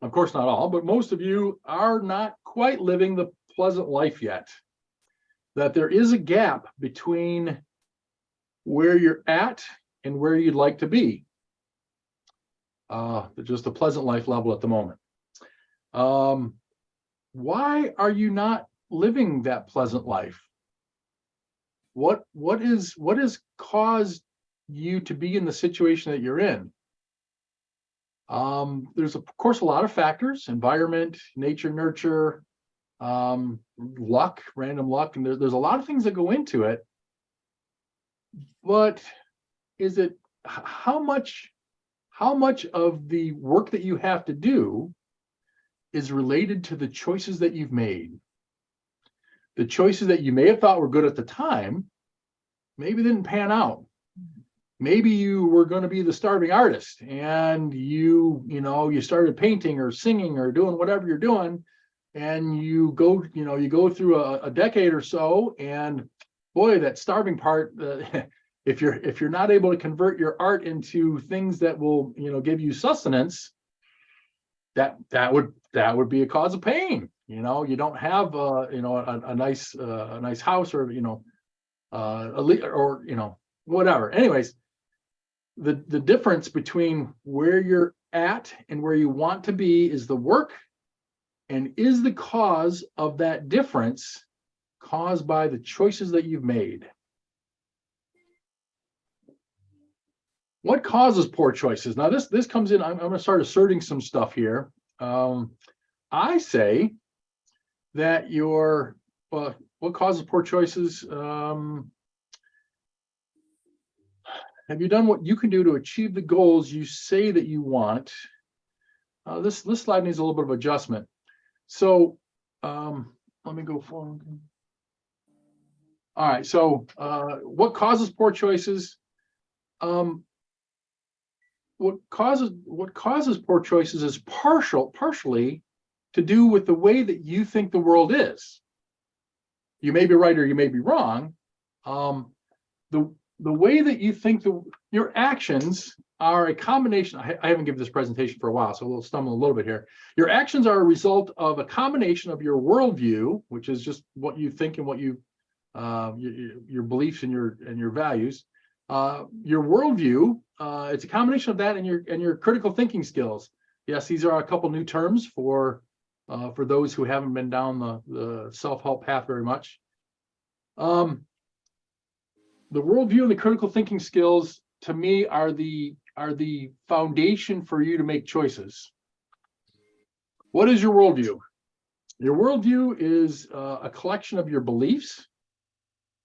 of course not all, but most of you are not quite living the pleasant life yet. That there is a gap between where you're at and where you'd like to be. Just a pleasant life level at the moment. Why are you not living that pleasant life? What has caused you to be in the situation that you're in? There's of course a lot of factors: environment, nature, nurture, luck, random luck, and there's a lot of things that go into it. But is it how much of the work that you have to do is related to the choices that you've made? The choices that you may have thought were good at the time maybe didn't pan out. Maybe you were going to be the starving artist and you started painting or singing or doing whatever you're doing, and you go through a decade or so, and boy, that starving part, if you're not able to convert your art into things that will give you sustenance, that would be a cause of pain. You don't have a nice house or whatever. Anyways, the difference between where you're at and where you want to be is the work, and is the cause of that difference caused by the choices that you've made. What causes poor choices? Now this comes in, I'm going to start asserting some stuff here. I say that what causes poor choices? Have you done what you can do to achieve the goals you say that you want? This slide needs a little bit of adjustment. So let me go forward. All right, so what causes poor choices? What causes poor choices is partially to do with the way that you think the world is. You may be right or you may be wrong. The way that you think your actions are a combination. I haven't given this presentation for a while, so we'll stumble a little bit here. Your actions are a result of a combination of your worldview, which is just what you think and what you your beliefs and your values. Your worldview, it's a combination of that and your critical thinking skills. Yes, these are a couple new terms for those who haven't been down the self-help path very much. The worldview and the critical thinking skills, to me, are the foundation for you to make choices. What is your worldview? Your worldview is a collection of your beliefs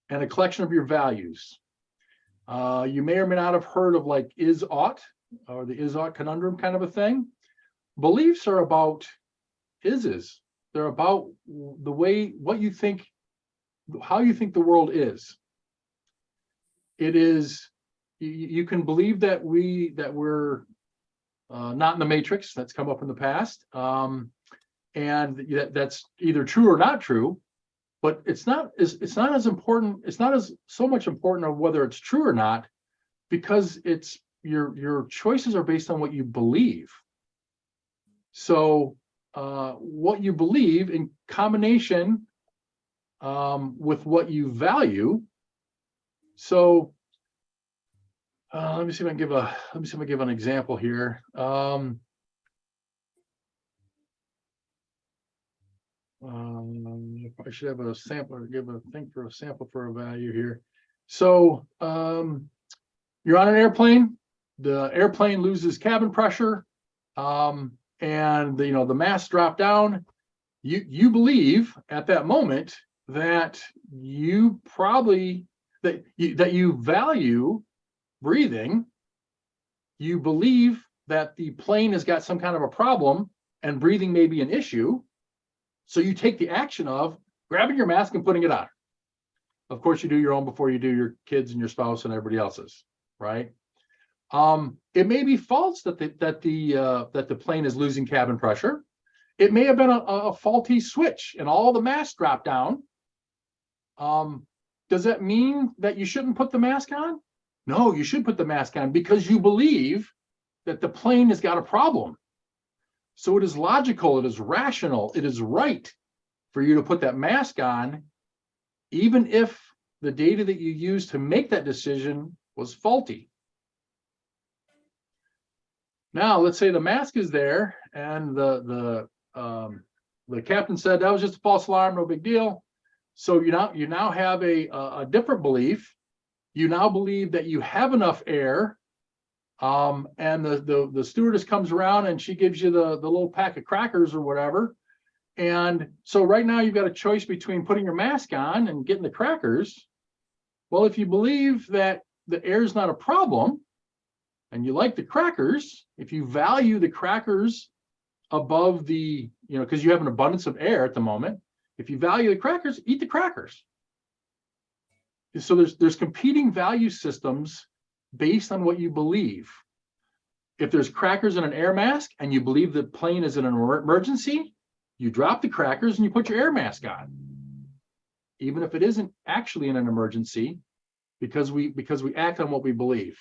and a collection of your values. You may or may not have heard of like is-ought or the is-ought conundrum kind of a thing. Beliefs are about is. They're about the way, what you think, how you think the world is. It is, you can believe that we're not in the matrix. That's come up in the past. And that's either true or not true, but it's not as important. It's not as so much important of whether it's true or not, because it's your choices are based on what you believe. So what you believe in combination with what you value. So let me see if I can give an example here. I should have a sample or give a thing for a sample for a value here. So you're on an airplane, the airplane loses cabin pressure, and the masks drop down. You believe at that moment that you probably that you value breathing. You believe that the plane has got some kind of a problem and breathing may be an issue. So you take the action of grabbing your mask and putting it on. Of course, you do your own before you do your kids and your spouse and everybody else's, right? It may be false that the plane is losing cabin pressure. It may have been a faulty switch and all the masks drop down. Does that mean that you shouldn't put the mask on? No, you should put the mask on because you believe that the plane has got a problem. So it is logical, it is rational, it is right for you to put that mask on, even if the data that you used to make that decision was faulty. Now, let's say the mask is there and the captain said that was just a false alarm, no big deal. So you now have a different belief. You now believe that you have enough air, and the stewardess comes around and she gives you the little pack of crackers or whatever. And so right now you've got a choice between putting your mask on and getting the crackers. Well, if you believe that the air is not a problem and you like the crackers, if you value the crackers above the, because you have an abundance of air at the moment, if you value the crackers, eat the crackers. So there's competing value systems based on what you believe. If there's crackers in an air mask and you believe the plane is in an emergency, you drop the crackers and you put your air mask on, even if it isn't actually in an emergency, because we act on what we believe.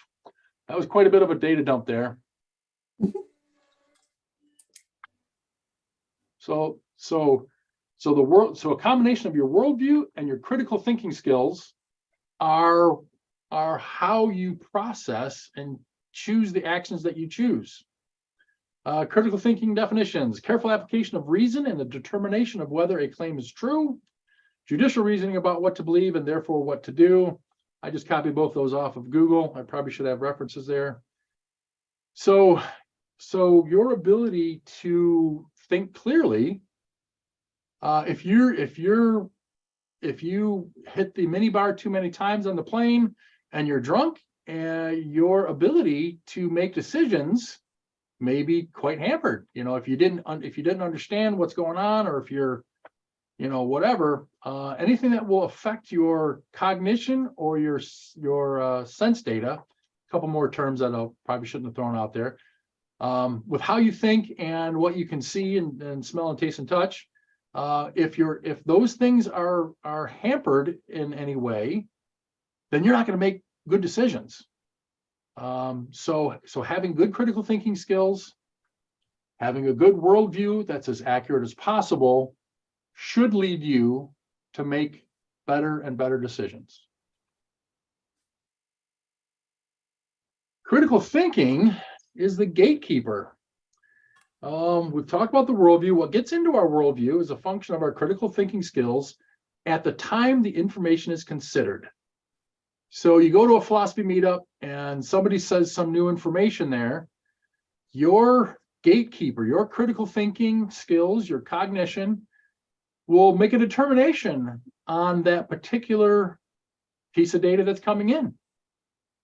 That was quite a bit of a data dump there. So a combination of your worldview and your critical thinking skills are how you process and choose the actions that you choose. Critical thinking definitions: careful application of reason and the determination of whether a claim is true, judicial reasoning about what to believe and therefore what to do. I just copied both those off of Google. I probably should have references there. So your ability to think clearly, if you hit the minibar too many times on the plane and you're drunk, your ability to make decisions may be quite hampered. If you didn't understand what's going on, or if you're, whatever, anything that will affect your cognition or your sense data. A couple more terms that I probably shouldn't have thrown out there. With how you think and what you can see and smell and taste and touch. If those things are hampered in any way, then you're not going to make good decisions. So having good critical thinking skills, having a good worldview that's as accurate as possible, should lead you to make better and better decisions. Critical thinking is the gatekeeper. We've talked about the worldview. What gets into our worldview is a function of our critical thinking skills at the time the information is considered. So you go to a philosophy meetup and somebody says some new information there. Your gatekeeper, your critical thinking skills, your cognition will make a determination on that particular piece of data that's coming in.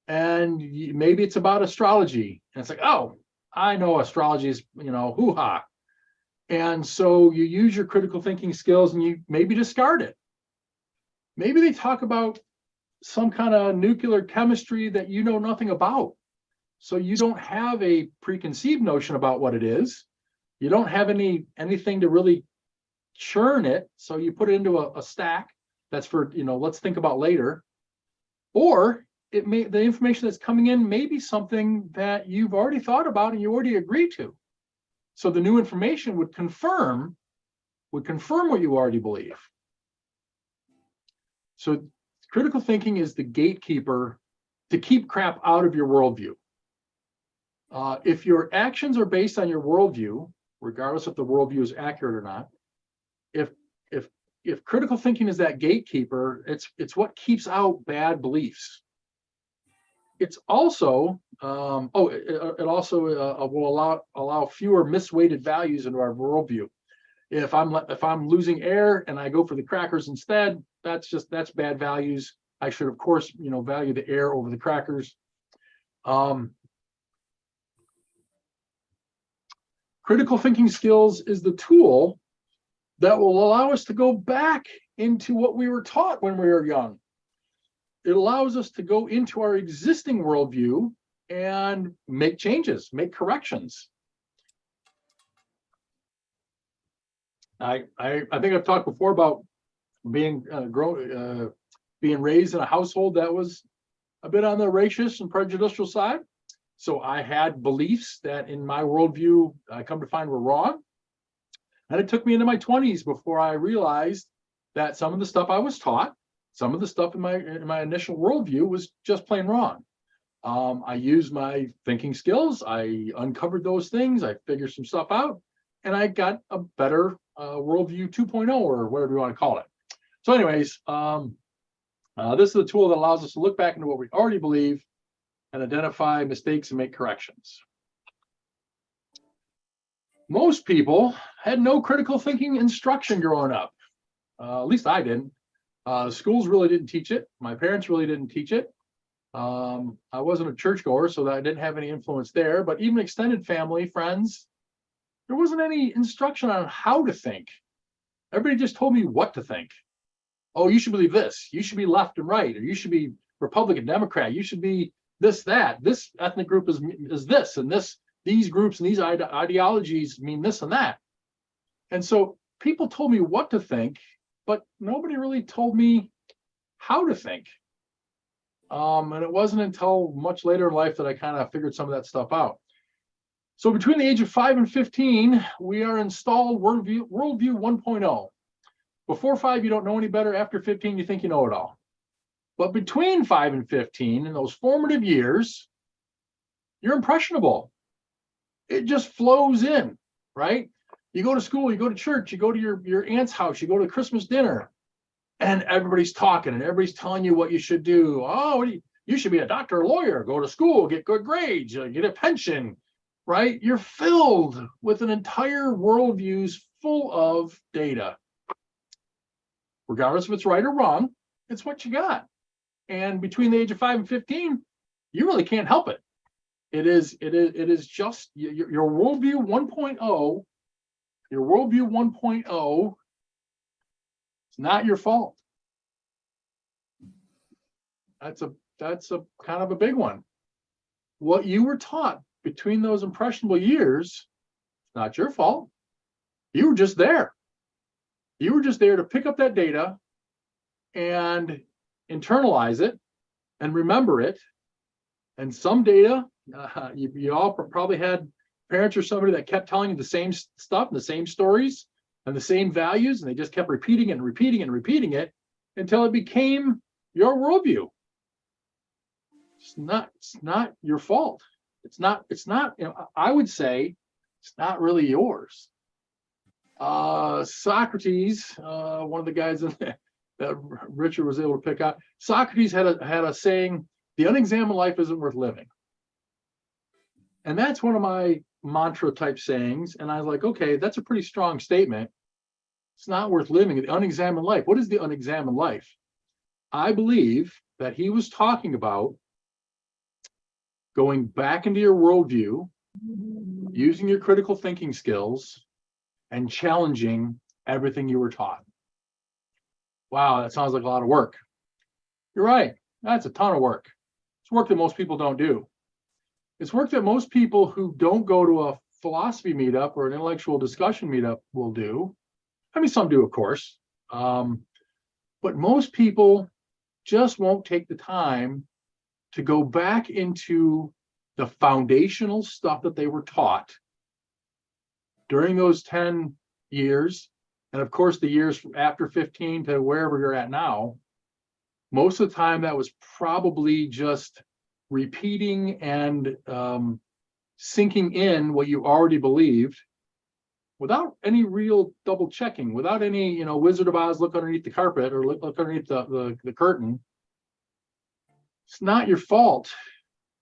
And maybe it's about astrology. And it's like, oh, I know astrology is, hoo-ha. And so you use your critical thinking skills and you maybe discard it. Maybe they talk about some kind of nuclear chemistry that you know nothing about. So you don't have a preconceived notion about what it is. You don't have anything to really churn it. So you put it into a stack that's for, let's think about later. Or the information that's coming in may be something that you've already thought about and you already agreed to. So the new information would confirm what you already believe. So critical thinking is the gatekeeper to keep crap out of your worldview. If your actions are based on your worldview, regardless if the worldview is accurate or not, if if critical thinking is that gatekeeper, it's what keeps out bad beliefs. It's also, it also will allow fewer misweighted values into our worldview. If I'm losing air and I go for the crackers instead, that's bad values. I should, of course, value the air over the crackers. Critical thinking skills is the tool that will allow us to go back into what we were taught when we were young. It allows us to go into our existing worldview and make changes, make corrections. I think I've talked before about being raised in a household that was a bit on the racist and prejudicial side. So I had beliefs that in my worldview, I come to find were wrong. And it took me into my 20s before I realized that some of the stuff I was taught, some of the stuff in my initial worldview was just plain wrong. I used my thinking skills. I uncovered those things. I figured some stuff out, and I got a better worldview 2.0 or whatever you want to call it. So anyways, this is a tool that allows us to look back into what we already believe and identify mistakes and make corrections. Most people had no critical thinking instruction growing up. At least I didn't. Schools really didn't teach it. My parents really didn't teach it. I wasn't a churchgoer, so that I didn't have any influence there. But even extended family, friends, there wasn't any instruction on how to think. Everybody just told me what to think. Oh, you should believe this. You should be left and right, or you should be Republican, Democrat. You should be this, that. This ethnic group is this, and this. These groups and these ideologies mean this and that. And so people told me what to think, but nobody really told me how to think. And it wasn't until much later in life that I kind of figured some of that stuff out. So between the age of 5 and 15, we are installed worldview 1.0. Before 5, you don't know any better. After 15, you think you know it all. But between 5 and 15, in those formative years, you're impressionable. It just flows in, right? You go to school, you go to church, you go to your aunt's house, you go to Christmas dinner, and everybody's talking and everybody's telling you what you should do. Oh, you should be a doctor or lawyer, go to school, get good grades, get a pension, right? You're filled with an entire worldviews full of data. Regardless if it's right or wrong, it's what you got. And between the age of 5 and 15, you really can't help it. It is just your worldview 1.0. Your worldview 1.0 is not your fault. That's a kind of a big one. What you were taught between those impressionable years, not your fault. You were just there. You were just there to pick up that data and internalize it and remember it. And some data, you all probably had parents or somebody that kept telling you the same stuff, the same stories, and the same values, and they just kept repeating it and repeating and repeating it until it became your worldview. It's not your fault. It's not, I would say it's not really yours. Socrates, one of the guys that Richard was able to pick out, Socrates had a saying, the unexamined life isn't worth living. And that's one of my mantra type sayings. And I was like, okay, that's a pretty strong statement. It's not worth living. The unexamined life. What is the unexamined life? I believe that he was talking about going back into your worldview, using your critical thinking skills, and challenging everything you were taught. Wow, that sounds like a lot of work. You're right. That's a ton of work. It's work that most people don't do. It's work that most people who don't go to a philosophy meetup or an intellectual discussion meetup will do. I mean, some do, of course. But most people just won't take the time to go back into the foundational stuff that they were taught during those 10 years. And of course, the years after 15 to wherever you're at now, most of the time that was probably just repeating and sinking in what you already believed without any real double checking, without any, you know, Wizard of Oz look underneath the carpet or look underneath the curtain. It's not your fault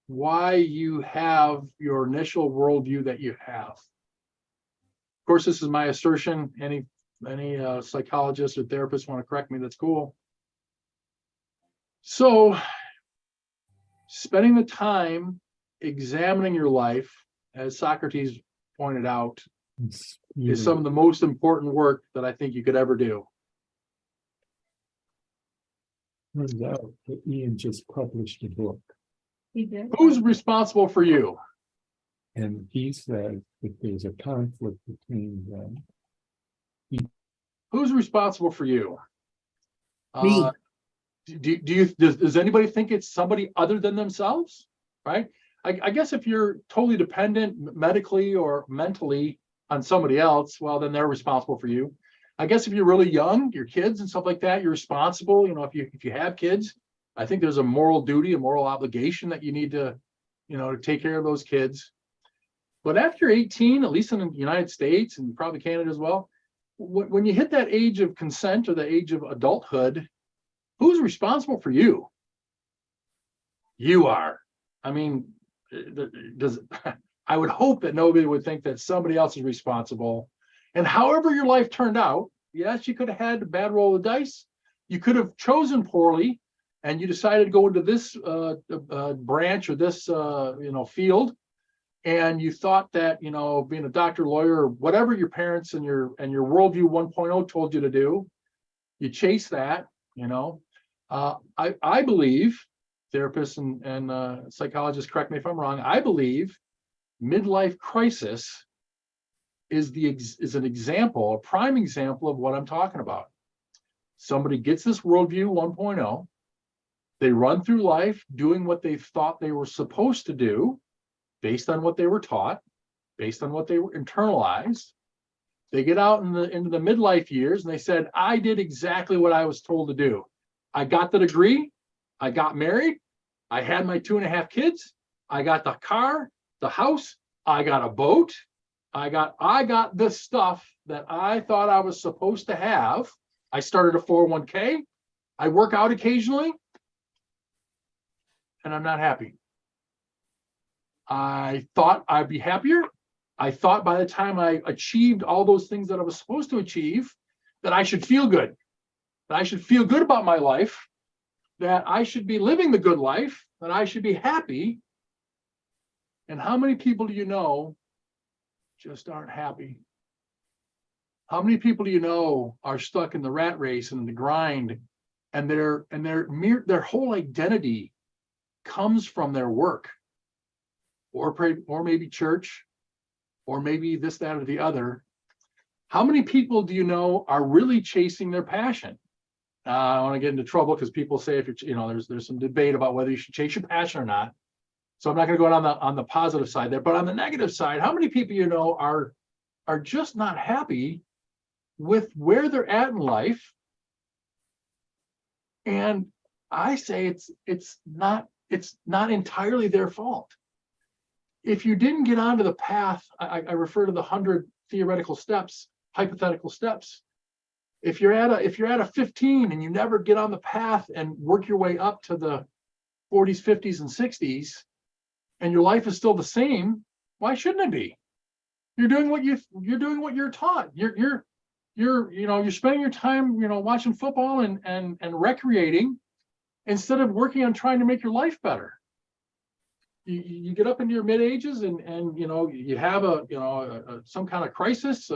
why you have your initial worldview that you have. Of course, this is my assertion. Any psychologist or therapist want to correct me, that's cool. So spending the time examining your life, as Socrates pointed out, is some of the most important work that I think you could ever do. Turns out that Ian just published a book, Who's responsible for you? and he says that there's a conflict between them. Who's responsible for you? Me. Does anybody think it's somebody other than themselves? Right? I guess if you're totally dependent medically or mentally on somebody else, well, then they're responsible for you. I guess if you're really young, your kids and stuff like that, you're responsible. You know, if you have kids, I think there's a moral duty, a moral obligation that you need to, you know, to take care of those kids. But after 18, at least in the United States and probably Canada as well, when you hit that age of consent or the age of adulthood, who's responsible for you? You are. I mean, I would hope that nobody would think that somebody else is responsible. And however your life turned out, yes, you could have had a bad roll of dice. You could have chosen poorly, and you decided to go into this branch or this field, and you thought that, you know, being a doctor, lawyer, or whatever your parents and your worldview 1.0 told you to do, you chase that. You know, I believe, therapists and psychologists correct me if I'm wrong, I believe midlife crisis is an example, a prime example of what I'm talking about. Somebody gets this worldview 1.0, they run through life doing what they thought they were supposed to do based on what they were taught, based on what they were internalized. They get out into the midlife years and they said, I did exactly what I was told to do. I got the degree, I got married, I had my 2.5 kids, I got the car, the house, I got a boat, I got the stuff that I thought I was supposed to have. I started a 401k, I work out occasionally, and I'm not happy. I thought I'd be happier. I thought by the time I achieved all those things that I was supposed to achieve, that I should feel good, that I should feel good about my life, that I should be living the good life, that I should be happy. And how many people do you know just aren't happy? How many people do you know are stuck in the rat race and in the grind, and their whole identity comes from their work, or maybe church, or maybe this, that, or the other? How many people do you know are really chasing their passion? I don't want to get into trouble because people say if there's some debate about whether you should chase your passion or not. So I'm not going to go on the positive side there, but on the negative side, how many people you know are just not happy with where they're at in life? And I say it's not entirely their fault. If you didn't get onto the path, I refer to the 100 theoretical steps, hypothetical steps. If you're at a 15 and you never get on the path and work your way up to the 40s, 50s, and 60s, and your life is still the same, why shouldn't it be? You're doing what you're taught. You're spending your time, watching football and recreating instead of working on trying to make your life better. You get up into your mid ages and you have some kind of crisis,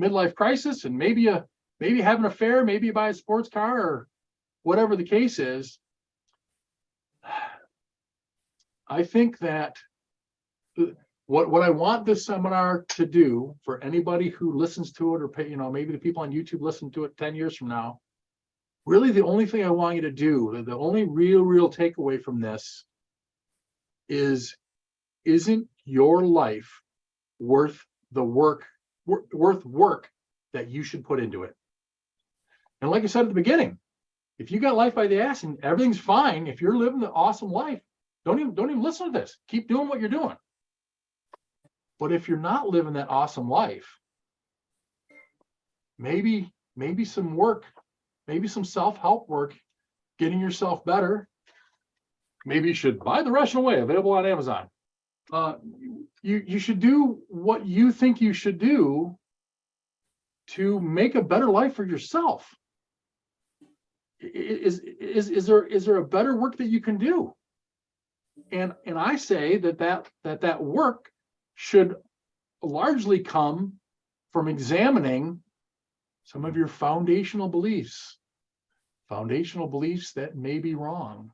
midlife crisis, and maybe you have an affair, maybe you buy a sports car or whatever the case is. I think that what I want this seminar to do for anybody who listens to it, or maybe the people on YouTube listen to it 10 years from now, really the only thing I want you to do, the only real takeaway from this is, isn't your life worth the work that you should put into it? And like I said at the beginning, if you got life by the ass and everything's fine, if you're living the awesome life, don't even listen to this. Keep doing what you're doing. But if you're not living that awesome life, maybe some work, maybe some self-help work, getting yourself better. Maybe you should buy The Rational Way, available on Amazon. You should do what you think you should do to make a better life for yourself. Is there a better work that you can do? And I say that work should largely come from examining some of your foundational beliefs that may be wrong.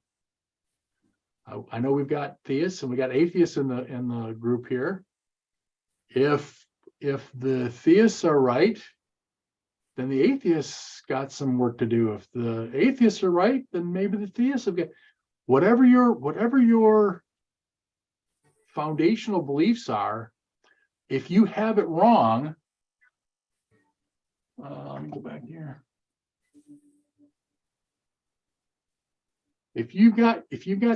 I know we've got theists and we got atheists in the group here. If the theists are right, then the atheists got some work to do. If the atheists are right, then maybe the theists have got whatever your foundational beliefs are. If you have it wrong, let me go back here. If you got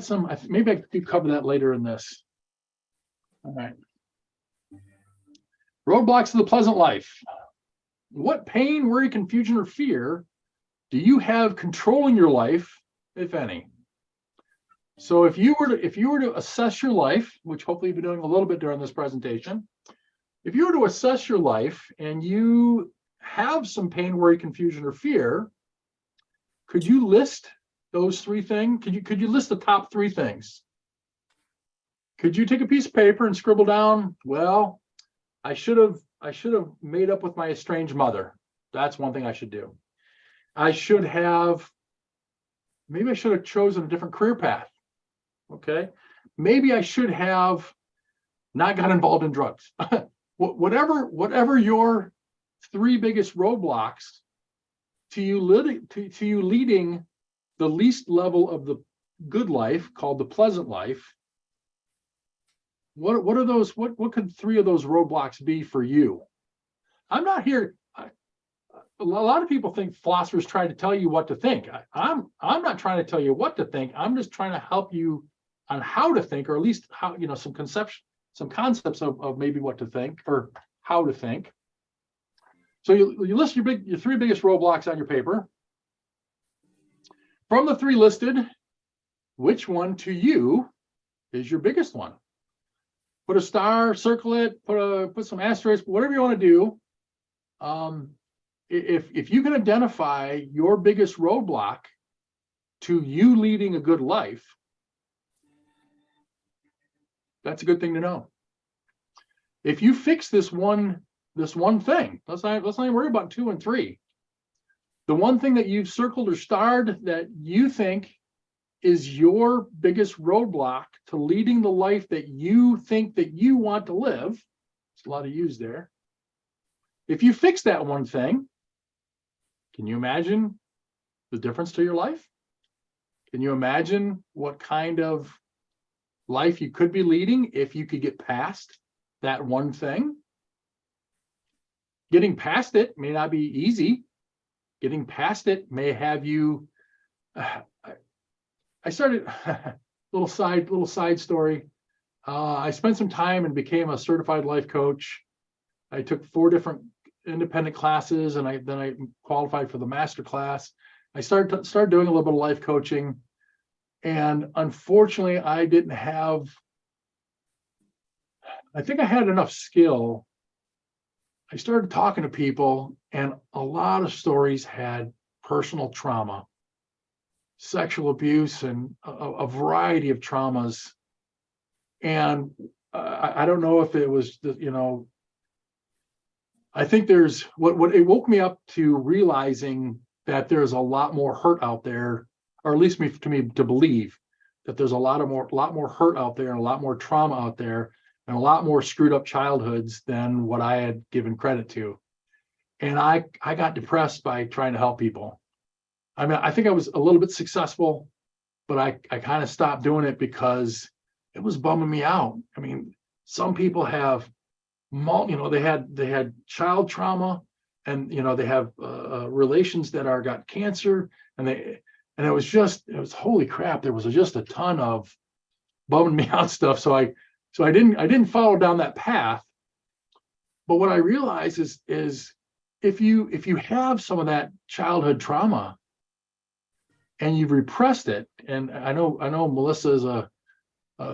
some, maybe I could cover that later in this. All right. Roadblocks to the pleasant life. What pain, worry, confusion, or fear do you have controlling your life, if any? So if you were to assess your life, which hopefully you've been doing a little bit during this presentation, if you were to assess your life and you have some pain, worry, confusion, or fear, could you list those three things? Could you list the top three things? Could you take a piece of paper and scribble down, well, I should have made up with my estranged mother. That's one thing I should do. Maybe I should have chosen a different career path. Okay. Maybe I should have not got involved in drugs. Whatever your three biggest roadblocks to you leading the least level of the good life, called the pleasant life. What are those? What could three of those roadblocks be for you? I'm not here. A lot of people think philosophers try to tell you what to think. I'm not trying to tell you what to think. I'm just trying to help you on how to think, or at least how, some concepts of maybe what to think or how to think. So you list your three biggest roadblocks on your paper. From the three listed, which one to you is your biggest one? Put a star, circle it, put some asterisks, whatever you want to do. If you can identify your biggest roadblock to you leading a good life, that's a good thing to know. If you fix this one thing, let's not even worry about 2 and 3. The one thing that you've circled or starred that you think is your biggest roadblock to leading the life that you think that you want to live, there's a lot of yous there. If you fix that one thing, can you imagine the difference to your life? Can you imagine what kind of life you could be leading if you could get past that one thing? Getting past it may not be easy. Getting past it may have you. I started little side story. I spent some time and became a certified life coach. I took 4 different independent classes, and then I qualified for the master class. I started doing a little bit of life coaching, and unfortunately, I think I had enough skill. I started talking to people, and a lot of stories had personal trauma, sexual abuse, and a variety of traumas. And I don't know if it was, I think there's what it woke me up to realizing that there's a lot more hurt out there, or at least to me to believe that there's a lot more hurt out there and a lot more trauma out there, and a lot more screwed up childhoods than what I had given credit to. And I got depressed by trying to help people. I mean, I think I was a little bit successful, but I kind of stopped doing it because it was bumming me out. I mean, some people have, they had child trauma, and they have relations that got cancer, and it was holy crap. There was just a ton of bumming me out stuff. So I didn't follow down that path. But what I realized is if you have some of that childhood trauma and you've repressed it, and I know Melissa is a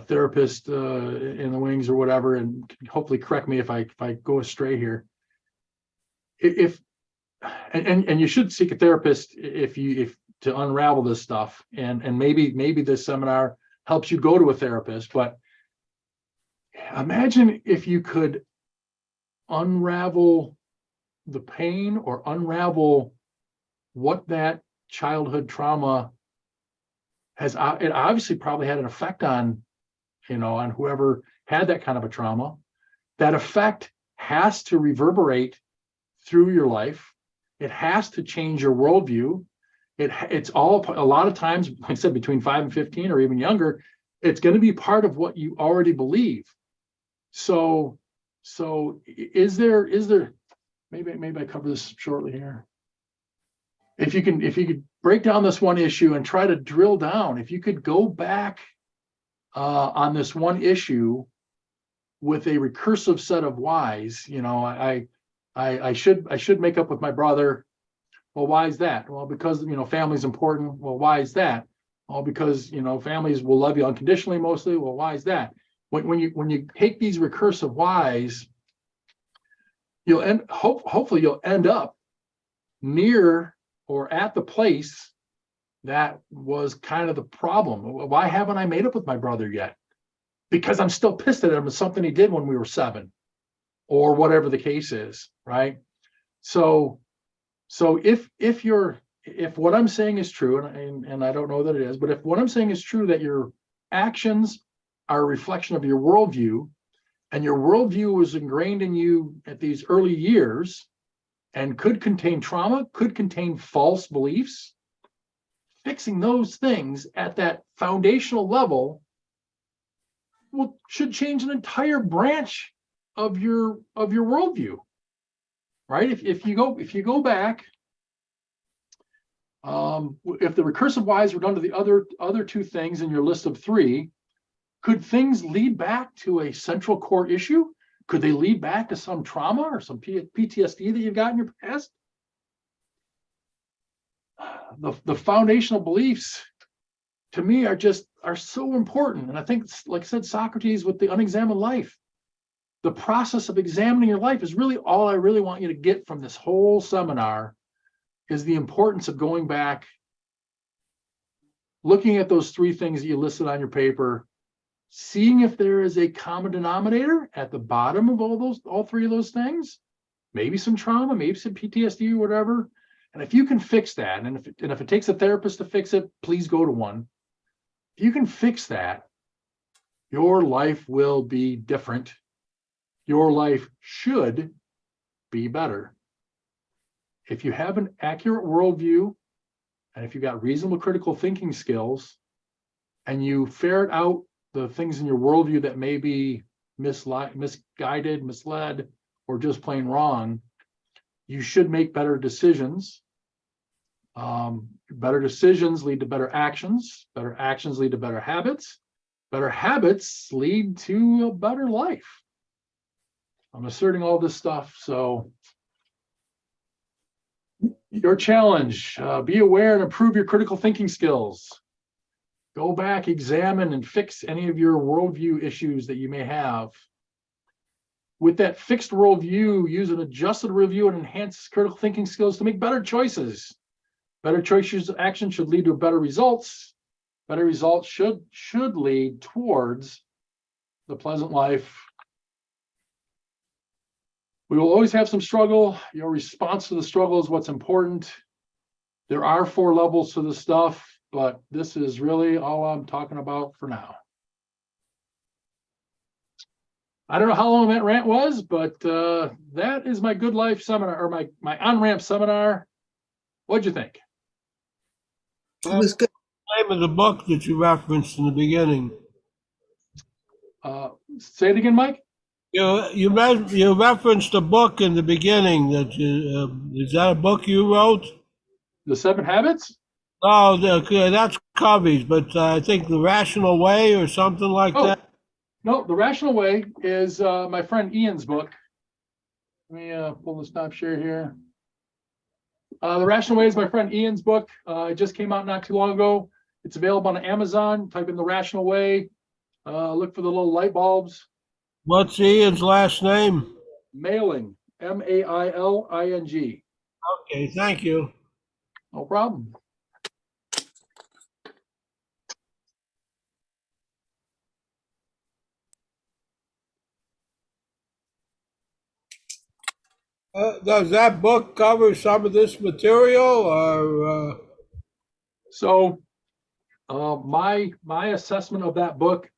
therapist in the wings or whatever, and hopefully correct me if I go astray here. And you should seek a therapist if to unravel this stuff, and maybe this seminar helps you go to a therapist. But imagine if you could unravel the pain or unravel what that childhood trauma has. It obviously probably had an effect on, on whoever had that kind of a trauma. That effect has to reverberate through your life. It has to change your worldview. It's all, a lot of times, like I said, between 5 and 15 or even younger, it's going to be part of what you already believe. So is there, maybe I cover this shortly here. If you could break down this one issue and try to drill down, if you could go back on this one issue with a recursive set of whys, I should make up with my brother. Well, why is that? Well, because, family's important. Well, why is that? Well, because, families will love you unconditionally mostly. Well, why is that? When you take these recursive whys, hopefully you'll end up near or at the place that was kind of the problem. Why haven't I made up with my brother yet? Because I'm still pissed at him with something he did when we were 7, or whatever the case is, right? So if what I'm saying is true, and I don't know that it is, but if what I'm saying is true, that your actions are a reflection of your worldview, and your worldview was ingrained in you at these early years, and could contain trauma, could contain false beliefs, fixing those things at that foundational level should change an entire branch of your worldview, right? If you go back, if the recursive whys were done to the other 2 things in your list of 3, could things lead back to a central core issue? Could they lead back to some trauma or some PTSD that you've got in your past? The foundational beliefs, to me, are so important. And I think, like I said, Socrates with the unexamined life, the process of examining your life is really all I really want you to get from this whole seminar, is the importance of going back, looking at those 3 things that you listed on your paper, seeing if there is a common denominator at the bottom of all 3 of those things, maybe some trauma, maybe some PTSD or whatever. And if you can fix that, and if it takes a therapist to fix it, please go to one. If you can fix that, your life will be different. Your life should be better. If you have an accurate worldview, and if you've got reasonable critical thinking skills, and you ferret out the things in your worldview that may be misguided, misled, or just plain wrong, you should make better decisions. Better decisions lead to better actions. Better actions lead to better habits. Better habits lead to a better life. I'm asserting all this stuff. So your challenge, be aware and improve your critical thinking skills. Go back, examine, and fix any of your worldview issues that you may have. With that fixed worldview, use an adjusted review and enhance critical thinking skills to make better choices. Better choices, action should lead to better results. Better results should lead towards the pleasant life. We will always have some struggle. Your response to the struggle is what's important. There are 4 levels to the stuff, but this is really all I'm talking about for now. I don't know how long that rant was, but that is my Good Life seminar, or my on-ramp seminar. What'd you think? It was good. Name of the book that you referenced in the beginning. Say it again, Mike. You referenced a book in the beginning. Is that a book you wrote? The 7 Habits? Oh, that's Covey's, but I think The Rational Way or something like that. No, The Rational Way is my friend Ian's book. Let me pull the stop share here. The Rational Way is my friend Ian's book. It just came out not too long ago. It's available on Amazon. Type in The Rational Way. Look for the little light bulbs. What's Ian's last name? Mailing, Mailing. Okay, thank you. No problem. Does that book cover some of this material or? So my assessment of that book,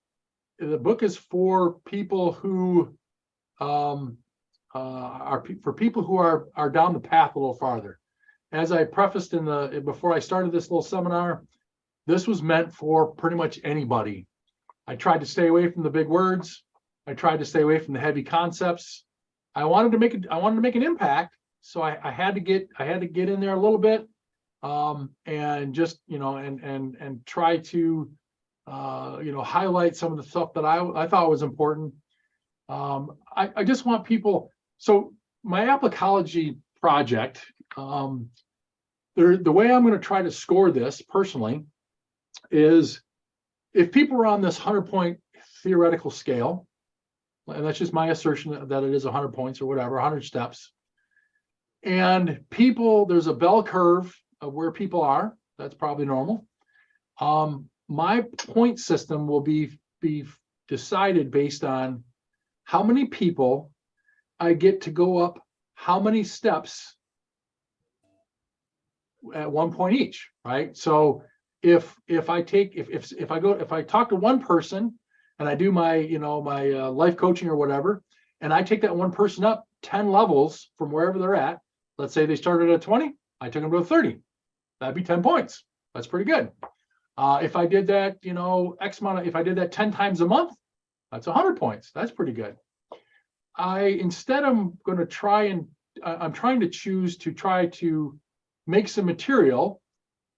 the book is for people who for people who are down the path a little farther. As I prefaced before I started this little seminar, this was meant for pretty much anybody. I tried to stay away from the big words. I tried to stay away from the heavy concepts. I wanted to make an impact, so I had to get in there a little bit, and just and try to highlight some of the stuff that I thought was important. I just want people. So my Applicology project, the way I'm going to try to score this personally is if people are on this 100-point theoretical scale, and that's just my assertion that it is 100 points or whatever, 100 steps. And there's a bell curve of where people are. That's probably normal. My point system will be decided based on how many people I get to go up, how many steps at 1 point each, right? So if I talk to one person, and I do my life coaching or whatever, and I take that one person up 10 levels from wherever they're at. Let's say they started at 20, I took them to a 30. That'd be 10 points. That's pretty good. If I did that, if I did that 10 times a month, that's 100 points. That's pretty good. I'm trying to choose to try to make some material.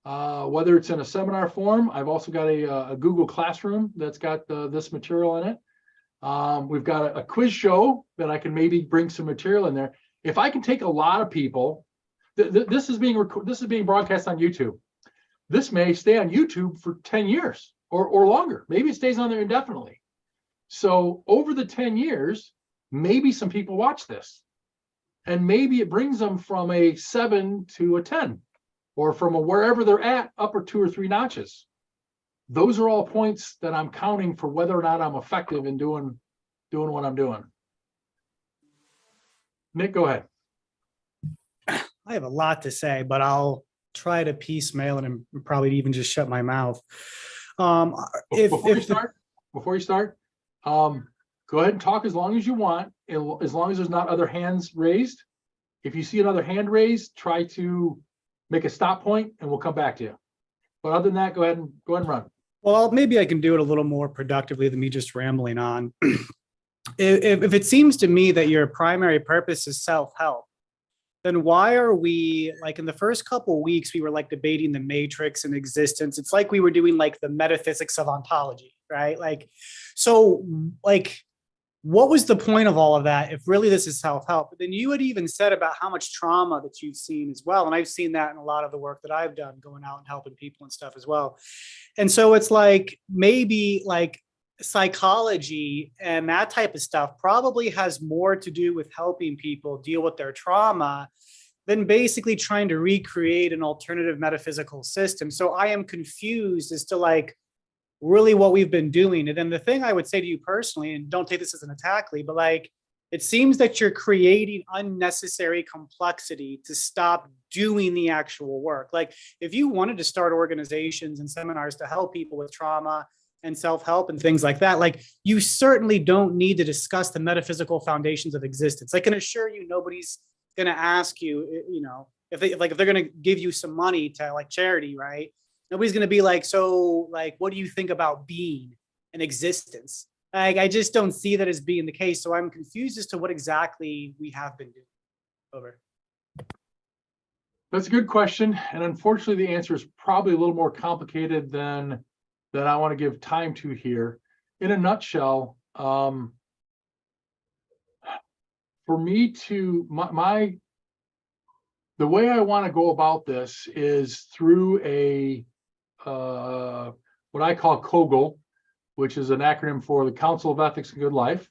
Whether it's in a seminar form, I've also got a Google Classroom that's got this material in it. We've got a quiz show that I can maybe bring some material in there. If I can take a lot of people, this is being broadcast on YouTube. This may stay on YouTube for 10 years or longer. Maybe it stays on there indefinitely. So over the 10 years, maybe some people watch this, and maybe it brings them from a 7 to a 10. Or from wherever they're at, up or 2 or 3 notches. Those are all points that I'm counting for whether or not I'm effective in doing what I'm doing. Nick, go ahead. I have a lot to say, but I'll try to piecemeal it and probably even just shut my mouth. Before you start, go ahead and talk as long as you want, as long as there's not other hands raised. If you see another hand raised, try to make a stop point and we'll come back to you. But other than that, go ahead and run. Well, maybe I can do it a little more productively than me just rambling on. If it seems to me that your primary purpose is self-help, then why are we, like in the first couple of weeks, we were like debating the matrix and existence. It's like we were doing like the metaphysics of ontology, right? What was the point of all of that if really this is self-help? But then you had even said about how much trauma that you've seen as well. And I've seen that in a lot of the work that I've done, going out and helping people and stuff as well. And so it's like maybe like psychology and that type of stuff probably has more to do with helping people deal with their trauma than basically trying to recreate an alternative metaphysical system. So I am confused as to like, really what we've been doing. And then the thing I would say to you personally, and don't take this as an attack, Lee, but like, it seems that you're creating unnecessary complexity to stop doing the actual work. Like if you wanted to start organizations and seminars to help people with trauma and self-help and things like that, like you certainly don't need to discuss the metaphysical foundations of existence. I can assure you, nobody's going to ask you, if they're going to give you some money to like charity, right? Nobody's going to be like, so like, what do you think about being and existence? Like, I just don't see that as being the case. So I'm confused as to what exactly we have been doing. Over. That's a good question. And unfortunately, the answer is probably a little more complicated than I want to give time to here. In a nutshell, for me to, the way I want to go about this is through what I call COGL, which is an acronym for the Council of Ethics and Good Life.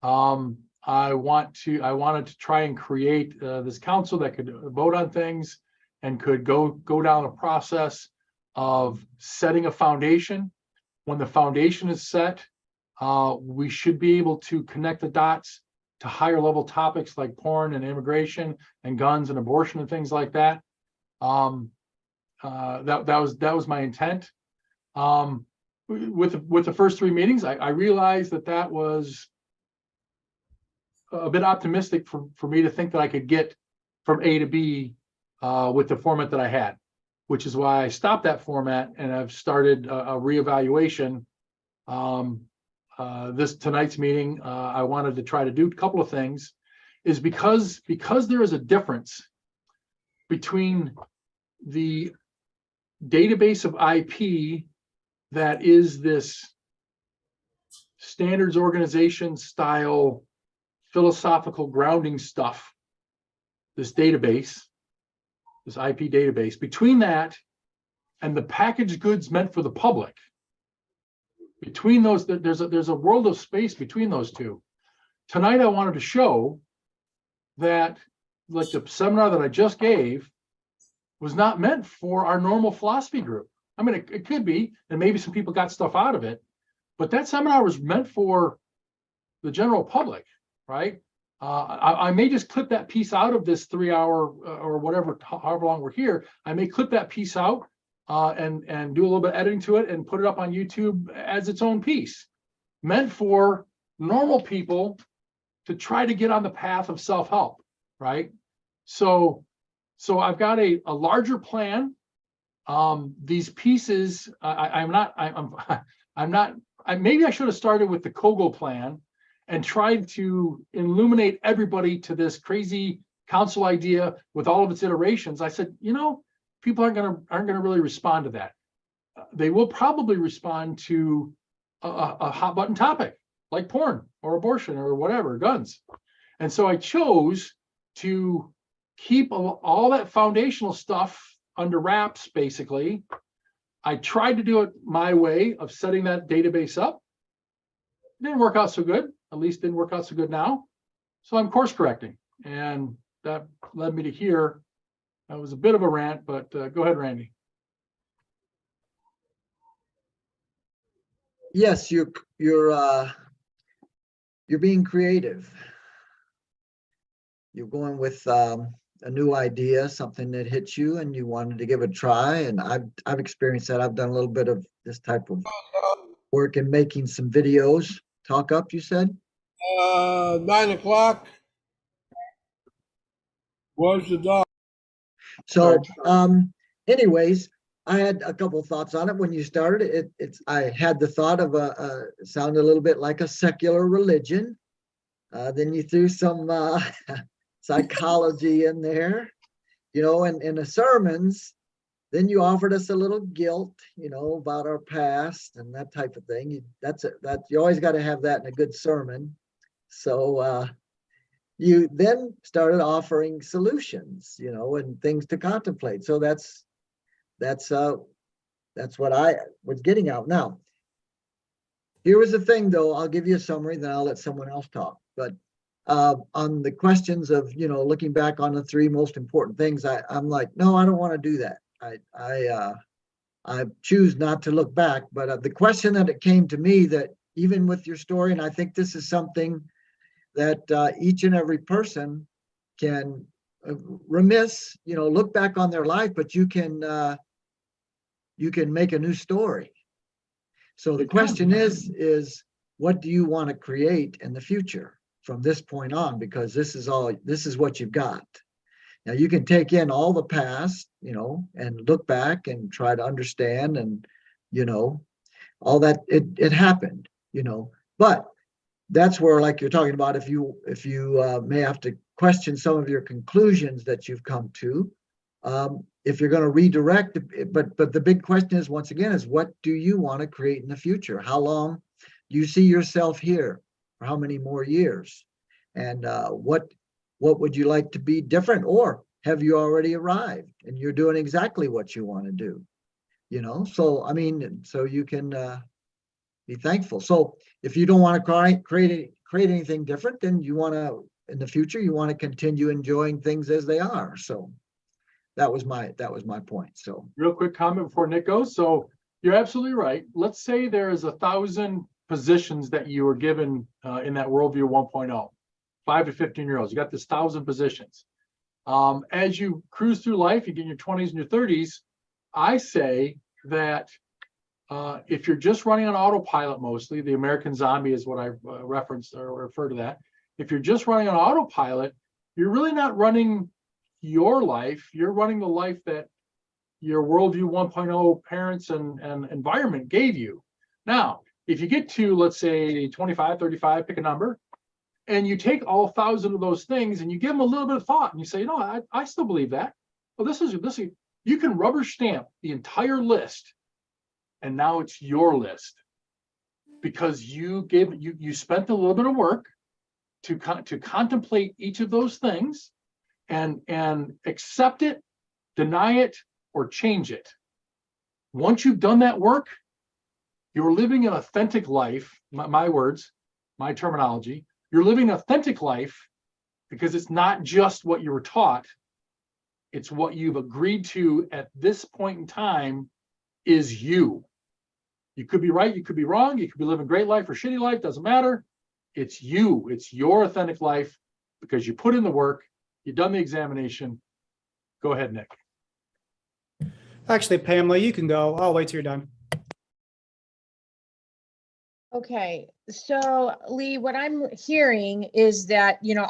I wanted to try and create this council that could vote on things and could go down a process of setting a foundation. When the foundation is set, we should be able to connect the dots to higher level topics like porn and immigration and guns and abortion and things like that. That was my intent. With the first 3 meetings, I realized that was a bit optimistic for me to think that I could get from A to B with the format that I had, which is why I stopped that format and I've started a reevaluation. Tonight's meeting, I wanted to try to do a couple of things, is because there is a difference between the database of IP that is this standards organization style philosophical grounding stuff, this database, this IP database, between that and the packaged goods meant for the public. Between those, there's a world of space between those two. Tonight, I wanted to show that, like the seminar that I just gave, was not meant for our normal philosophy group. I mean, it could be, and maybe some people got stuff out of it, but that seminar was meant for the general public, right? I may just clip that piece out of this 3-hour or whatever, however long we're here. I may clip that piece out and do a little bit of editing to it and put it up on YouTube as its own piece, meant for normal people to try to get on the path of self-help, right? So I've got a larger plan. These pieces, maybe I should have started with the COGL plan and tried to illuminate everybody to this crazy council idea with all of its iterations. I said, people aren't gonna really respond to that. They will probably respond to a hot button topic like porn or abortion or whatever, guns. And so I chose to keep all that foundational stuff under wraps, basically. I tried to do it my way of setting that database up. It didn't work out so good, at least didn't work out so good now. So I'm course correcting. And that led me to here. That was a bit of a rant, but go ahead, Randy. Yes, you're being creative. You're going with a new idea, something that hits you and you wanted to give it a try. And I've experienced that. I've done a little bit of this type of work in making some videos. Talk up, you said? 9 o'clock. Where's the dog? So, anyways, I had a couple thoughts on it when you started. I had the thought of it sounded a little bit like a secular religion. Then you threw some psychology in there, and in the sermons. Then you offered us a little guilt, about our past and that type of thing. You always got to have that in a good sermon. So you then started offering solutions, and things to contemplate. So that's what I was getting out. Now, here was the thing, though. I'll give you a summary, then I'll let someone else talk. But on the questions of, looking back on the 3 most important things, I'm like, no, I don't want to do that. I choose not to look back. But the question that it came to me, that even with your story, and I think this is something that each and every person can look back on their life, but you can make a new story. So the question is what do you want to create in the future from this point on? Because this is what you've got. Now you can take in all the past, and look back and try to understand, and all that it happened, but that's where, like you're talking about, if you may have to question some of your conclusions that you've come to, if you're going to redirect, but the big question is, once again, is what do you want to create in the future? How long do you see yourself here? For how many more years? And what would you like to be different, or have you already arrived and you're doing exactly what you want to do? You know, so I mean, so you can be thankful. So if you don't want to create anything different, then you want to, in the future, you want to continue enjoying things as they are. So that was my point. So Real quick comment before Nick goes. So you're absolutely right. Let's say there is 1,000 positions that you were given in that worldview 1.0, 5 to 15-year-olds. You got this 1,000 positions. As you cruise through life, you get in your 20s and your 30s. I say that if you're just running on autopilot, mostly the American zombie is what I referenced or refer to that. If you're just running on autopilot, you're really not running your life. You're running the life that your worldview 1.0 parents and environment gave you. Now, if you get to, let's say 25, 35, pick a number, and you take all 1,000 of those things and you give them a little bit of thought and you say, you know, I still believe that. Well, this is, you can rubber stamp the entire list. And now it's your list because you spent a little bit of work to contemplate each of those things and accept it, deny it, or change it. Once you've done that work, you're living an authentic life. My words, my terminology. You're living an authentic life because it's not just what you were taught. It's what you've agreed to at this point in time is you. You could be right, you could be wrong, you could be living great life or shitty life, doesn't matter. It's you, it's your authentic life because you put in the work, you've done the examination. Go ahead, Nick. Actually, Pamela, you can go. I'll wait till you're done. Okay, so Lee, what I'm hearing is that, you know,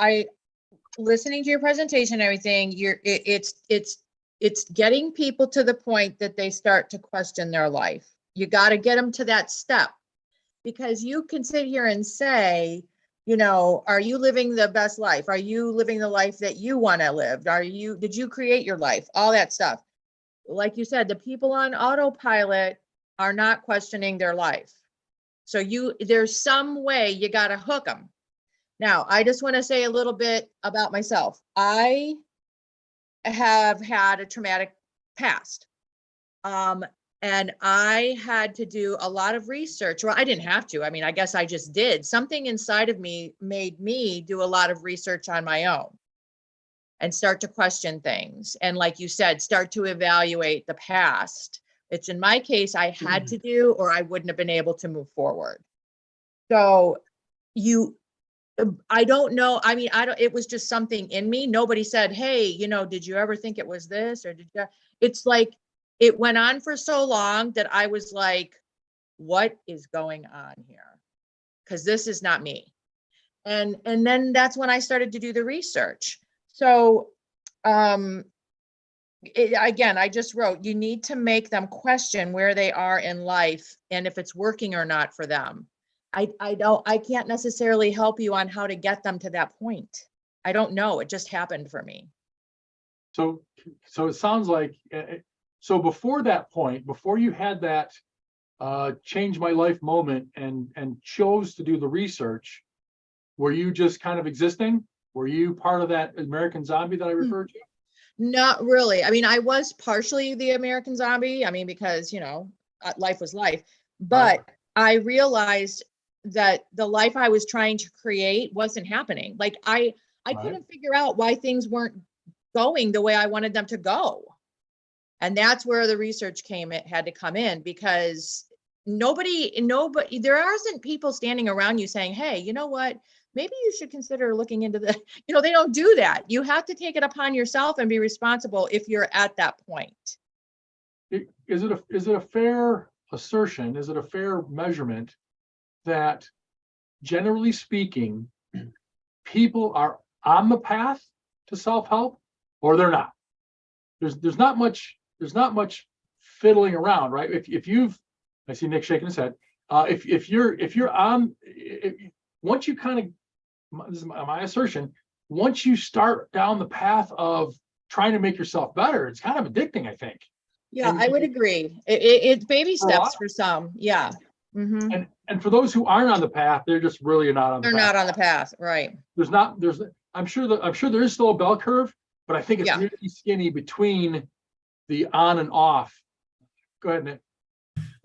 listening to your presentation and everything, it's getting people to the point that they start to question their life. You got to get them to that step, because you can sit here and say, you know, are you living the best life? Are you living the life that you want to live? Did you create your life? All that stuff. Like you said, the people on autopilot are not questioning their life. So there's some way you got to hook them. Now, I just want to say a little bit about myself. I have had a traumatic past. And I had to do a lot of research. Well, I didn't have to. I mean, I guess I just did. Something inside of me made me do a lot of research on my own and start to question things. And like you said, start to evaluate the past. It's in my case, I had to do, or I wouldn't have been able to move forward. So I don't know. I mean, it was just something in me. Nobody said, hey, you know, did you ever think it was this? Or it's like, it went on for so long that I was like, what is going on here? Because this is not me. And then that's when I started to do the research. So again, I just wrote, you need to make them question where they are in life and if it's working or not for them. I can't necessarily help you on how to get them to that point. I don't know. It just happened for me. So it sounds like, so before that point, before you had that change my life moment and chose to do the research, were you just kind of existing? Were you part of that American zombie that I referred to? Not really. I mean, I was partially the American zombie. I mean, because, you know, life was life, but I realized that the life I was trying to create wasn't happening. Like I couldn't figure out why things weren't going the way I wanted them to go. And that's where the research had to come in, because nobody, there aren't people standing around you saying, hey, you know what, maybe you should consider looking into the, you know, they don't do that. You have to take it upon yourself and be responsible if you're at that point. Is it a fair assertion? Is it a fair measurement that generally speaking, people are on the path to self-help or they're not? There's not much fiddling around, right? If you've, I see Nick shaking his head. If you're on, once you kind of, this is my assertion, once you start down the path of trying to make yourself better, it's kind of addicting, I think. Yeah, I would agree. It's baby steps for some. Yeah. Mm-hmm. And for those who aren't on the path, they're just really not on the path. They're not on the path, right? I'm sure there is still a bell curve, but I think it's Yeah. really skinny between the on and off. Go ahead, Nick.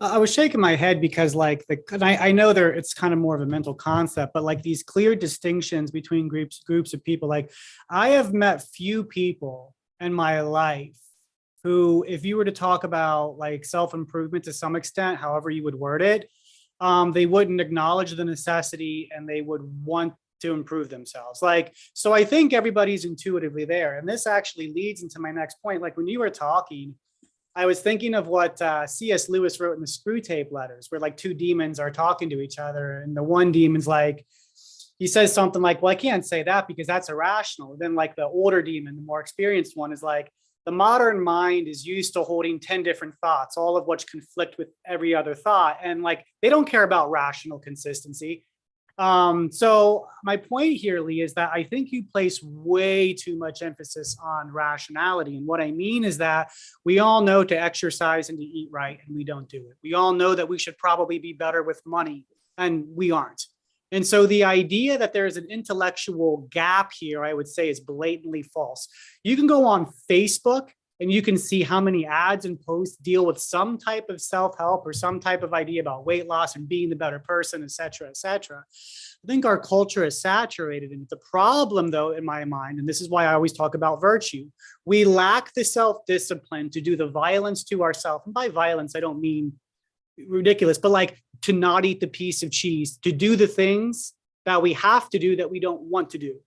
I was shaking my head because like and I know there it's kind of more of a mental concept, but like these clear distinctions between groups of people. Like I have met few people in my life who, if you were to talk about like self-improvement to some extent, however you would word it, they wouldn't acknowledge the necessity and they would want to improve themselves. Like, so I think everybody's intuitively there. And this actually leads into my next point. Like when you were talking, I was thinking of what C.S. Lewis wrote in the Screw Tape Letters, where like two demons are talking to each other. And the one demon's like, he says something like, well, I can't say that because that's irrational. Then like the older demon, the more experienced one is like, the modern mind is used to holding 10 different thoughts, all of which conflict with every other thought. And like, they don't care about rational consistency. So my point here, Lee, is that I think you place way too much emphasis on rationality. And what I mean is that we all know to exercise and to eat right, and we don't do it. We all know that we should probably be better with money, and we aren't. And so the idea that there is an intellectual gap here, I would say, is blatantly false. You can go on Facebook and you can see how many ads and posts deal with some type of self-help or some type of idea about weight loss and being the better person, et cetera, et cetera. I think our culture is saturated in it. The problem, though, in my mind, and this is why I always talk about virtue, we lack the self-discipline to do the violence to ourselves. And by violence, I don't mean ridiculous, but like to not eat the piece of cheese, to do the things that we have to do that we don't want to do.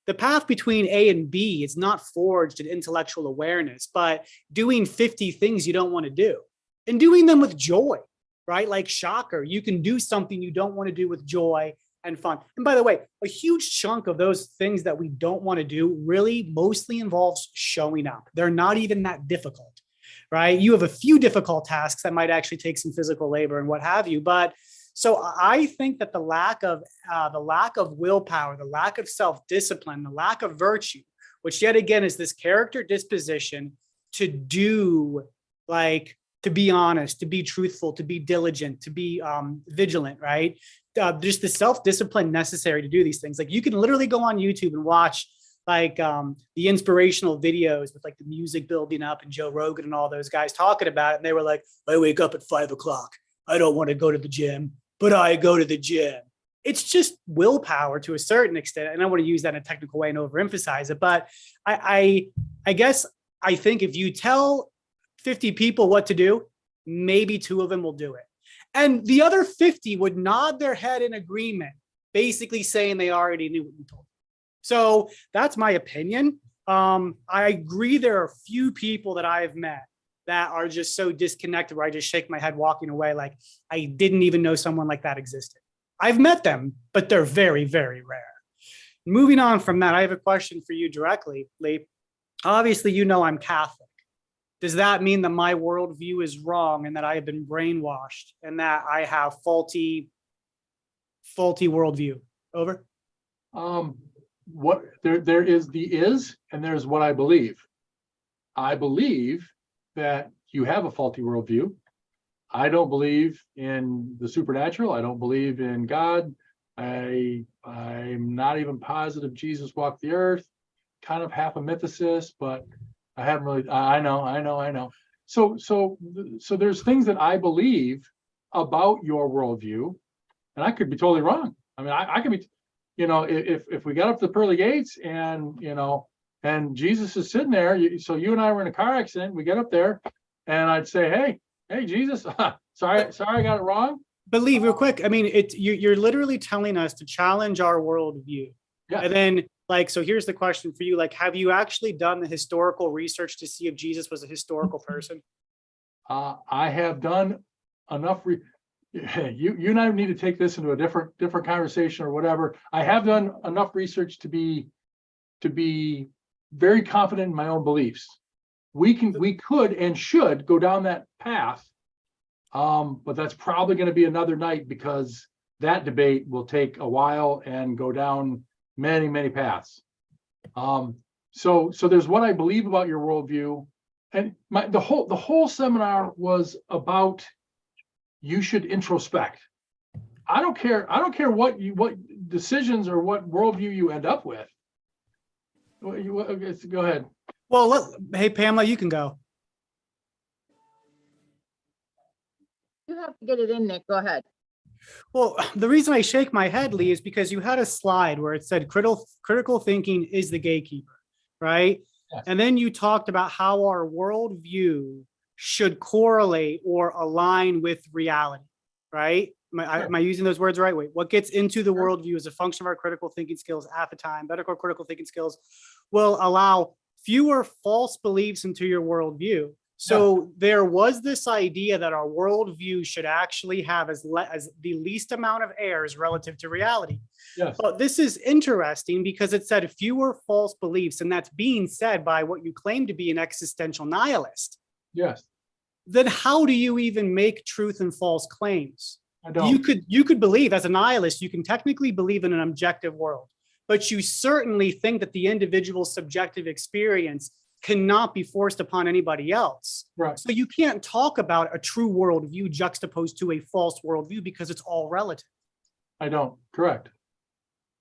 The path between A and B is not forged in intellectual awareness, but doing 50 things you don't want to do and doing them with joy, right? Like shocker, you can do something you don't want to do with joy and fun. And by the way, a huge chunk of those things that we don't want to do really mostly involves showing up. They're not even that difficult, right? You have a few difficult tasks that might actually take some physical labor and what have you, but so I think that the lack of willpower, the lack of self-discipline, the lack of virtue, which yet again is this character disposition to do, like, to be honest, to be truthful, to be diligent, to be vigilant, right? Just the self-discipline necessary to do these things. Like you can literally go on YouTube and watch like the inspirational videos with like the music building up and Joe Rogan and all those guys talking about it. And they were like, I wake up at 5 o'clock. I don't want to go to the gym, but I go to the gym. It's just willpower to a certain extent. And I don't want to use that in a technical way and overemphasize it. But I guess I think if you tell 50 people what to do, maybe 2 of them will do it. And the other 50 would nod their head in agreement, basically saying they already knew what you told them. So that's my opinion. I agree there are few people that I have met that are just so disconnected where I just shake my head walking away like I didn't even know someone like that existed. I've met them, but they're very, very rare. Moving on from that, I have a question for you directly, Lee. Obviously, you know I'm Catholic. Does that mean that my worldview is wrong and that I have been brainwashed and that I have faulty worldview? Over. What there is and there's what I believe. I believe that you have a faulty worldview. I don't believe in the supernatural. I don't believe in God. I'm not even positive Jesus walked the earth. Kind of half a mythicist, but I haven't really. I know. So there's things that I believe about your worldview, and I could be totally wrong. I mean, I could be. If we got up to the pearly gates and and Jesus is sitting there, so you and I were in a car accident, we get up there, and I'd say, hey, Jesus, sorry, I got it wrong. But Lee, real quick, I mean, you're literally telling us to challenge our worldview. Yeah. And then, so here's the question for you. Have you actually done the historical research to see if Jesus was a historical person? I have done enough. You and I need to take this into a different conversation or whatever. I have done enough research to be very confident in my own beliefs. We could and should go down that path, but that's probably going to be another night because that debate will take a while and go down many paths. So there's what I believe about your worldview, and the whole seminar was about you should introspect. I don't care what decisions or what worldview you end up with. Go ahead. Well, hey, Pamela, you can go. You have to get it in, Nick. Go ahead. Well, the reason I shake my head, Lee, is because you had a slide where it said critical thinking is the gatekeeper, right? Yes. And then you talked about how our worldview should correlate or align with reality, right? Am I using those words right? Wait, what gets into the worldview is a function of our critical thinking skills at the time. Better critical thinking skills will allow fewer false beliefs into your worldview. So there was this idea that our worldview should actually have as the least amount of errors relative to reality. Yes. But this is interesting because it said fewer false beliefs, and that's being said by what you claim to be an existential nihilist. Yes. Then how do you even make truth and false claims? I don't. You could believe as a nihilist, you can technically believe in an objective world, but you certainly think that the individual's subjective experience cannot be forced upon anybody else. Right. So you can't talk about a true worldview juxtaposed to a false worldview because it's all relative. I don't. Correct.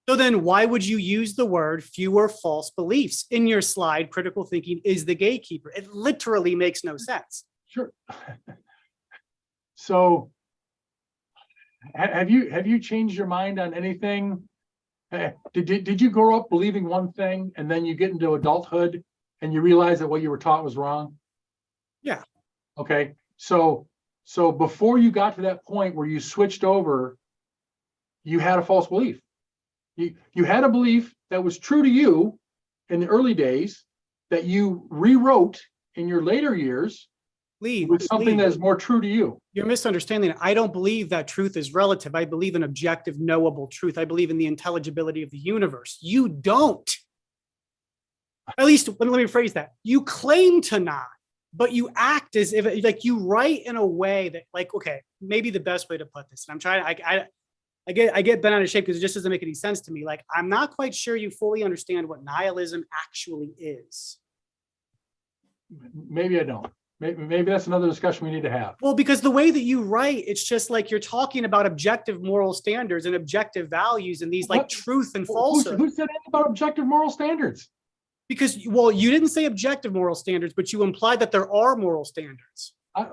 So then why would you use the word fewer false beliefs in your slide? Critical thinking is the gatekeeper. It literally makes no sense. Sure. So have you changed your mind on anything? Did you grow up believing one thing and then you get into adulthood and you realize that what you were taught was wrong? Yeah. Okay. So before you got to that point where you switched over, you had a false belief. You had a belief that was true to you in the early days that you rewrote in your later years with something that is more true to you. You're misunderstanding. I don't believe that truth is relative. I believe in objective, knowable truth. I believe in the intelligibility of the universe. You don't. At least, let me rephrase that. You claim to not, but you act as if, like, you write in a way that, like, okay, maybe the best way to put this, and I'm trying, I get bent out of shape because it just doesn't make any sense to me. Like, I'm not quite sure you fully understand what nihilism actually is. Maybe I don't. Maybe that's another discussion we need to have. Well, because the way that you write, it's just like you're talking about objective moral standards and objective values and these like truth and falsehood. Who said anything about objective moral standards? Because, well, you didn't say objective moral standards, but you implied that there are moral standards. I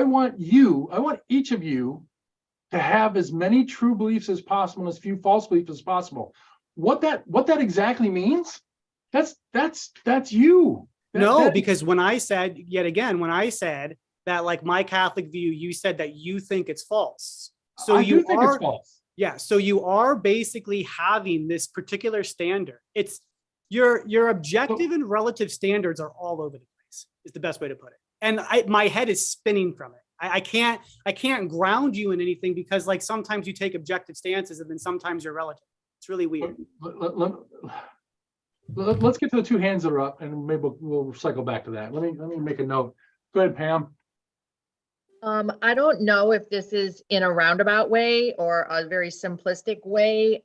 want each of you to have as many true beliefs as possible and as few false beliefs as possible. What that exactly means, that's you. Because when I said that, like, my Catholic view, you said that you think it's false. So I do think it's false. Yeah. So you are basically having this particular standard. It's your objective and relative standards are all over the place, is the best way to put it. And my head is spinning from it. I can't ground you in anything because, like, sometimes you take objective stances and then sometimes you're relative. It's really weird. Let's get to the two hands that are up, and maybe we'll cycle back to that. Let me make a note. Go ahead, Pam. I don't know if this is in a roundabout way or a very simplistic way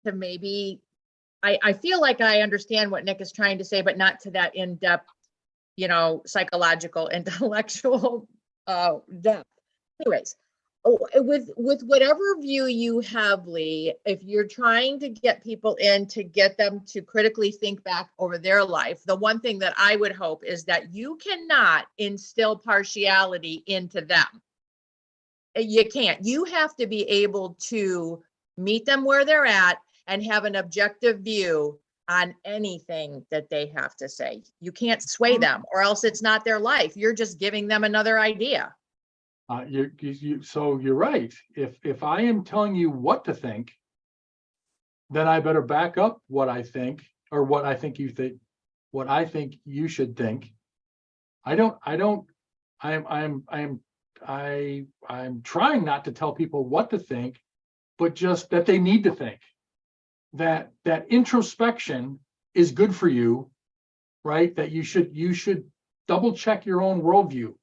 to maybe, I feel like I understand what Nick is trying to say, but not to that in-depth, psychological, intellectual depth. Anyways, with whatever view you have, Lee, if you're trying to get people in to get them to critically think back over their life, the one thing that I would hope is that you cannot instill partiality into them. You can't. You have to be able to meet them where they're at and have an objective view on anything that they have to say. You can't sway them, or else it's not their life. You're just giving them another idea. So you're right. If I am telling you what to think, then I better back up what I think, or what I think you think, what I think you should think. I'm trying not to tell people what to think, but just that they need to think. That introspection is good for you, right? That you should double check your own worldview.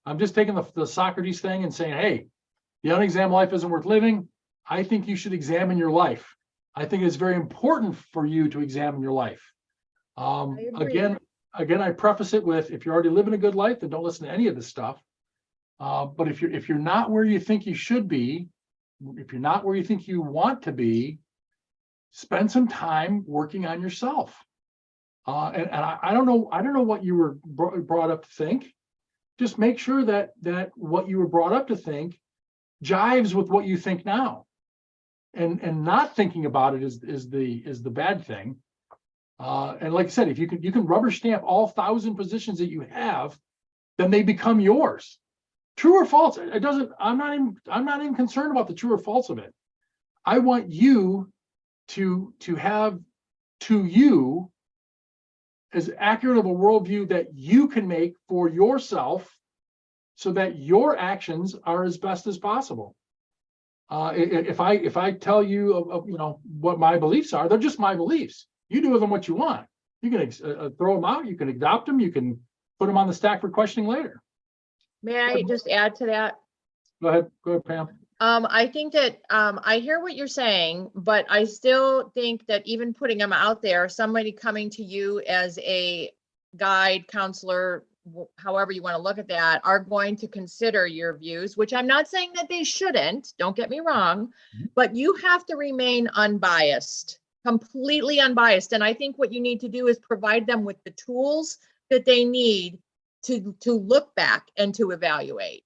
I'm just taking the Socrates thing and saying, hey, the unexamined life isn't worth living. I think you should examine your life. I think it's very important for you to examine your life. Again, I preface it with, if you're already living a good life, then don't listen to any of this stuff. But if you're not where you think you should be, if you're not where you think you want to be, spend some time working on yourself. And I don't know what you were brought up to think. Just make sure that what you were brought up to think jives with what you think now. And not thinking about it is the bad thing. And like I said, if you can rubber stamp all 1,000 positions that you have, then they become yours. True or false, it doesn't, I'm not even concerned about the true or false of it. I want you to have to you as accurate of a worldview that you can make for yourself so that your actions are as best as possible. If I tell you of what my beliefs are, they're just my beliefs. You do with them what you want. You can throw them out, you can adopt them, you can put them on the stack for questioning later. May I just add to that? Go ahead, Pam. I think that I hear what you're saying, but I still think that even putting them out there, somebody coming to you as a guide, counselor, however you want to look at that, are going to consider your views, which I'm not saying that they shouldn't, don't get me wrong, but you have to remain unbiased, completely unbiased. And I think what you need to do is provide them with the tools that they need to look back and to evaluate.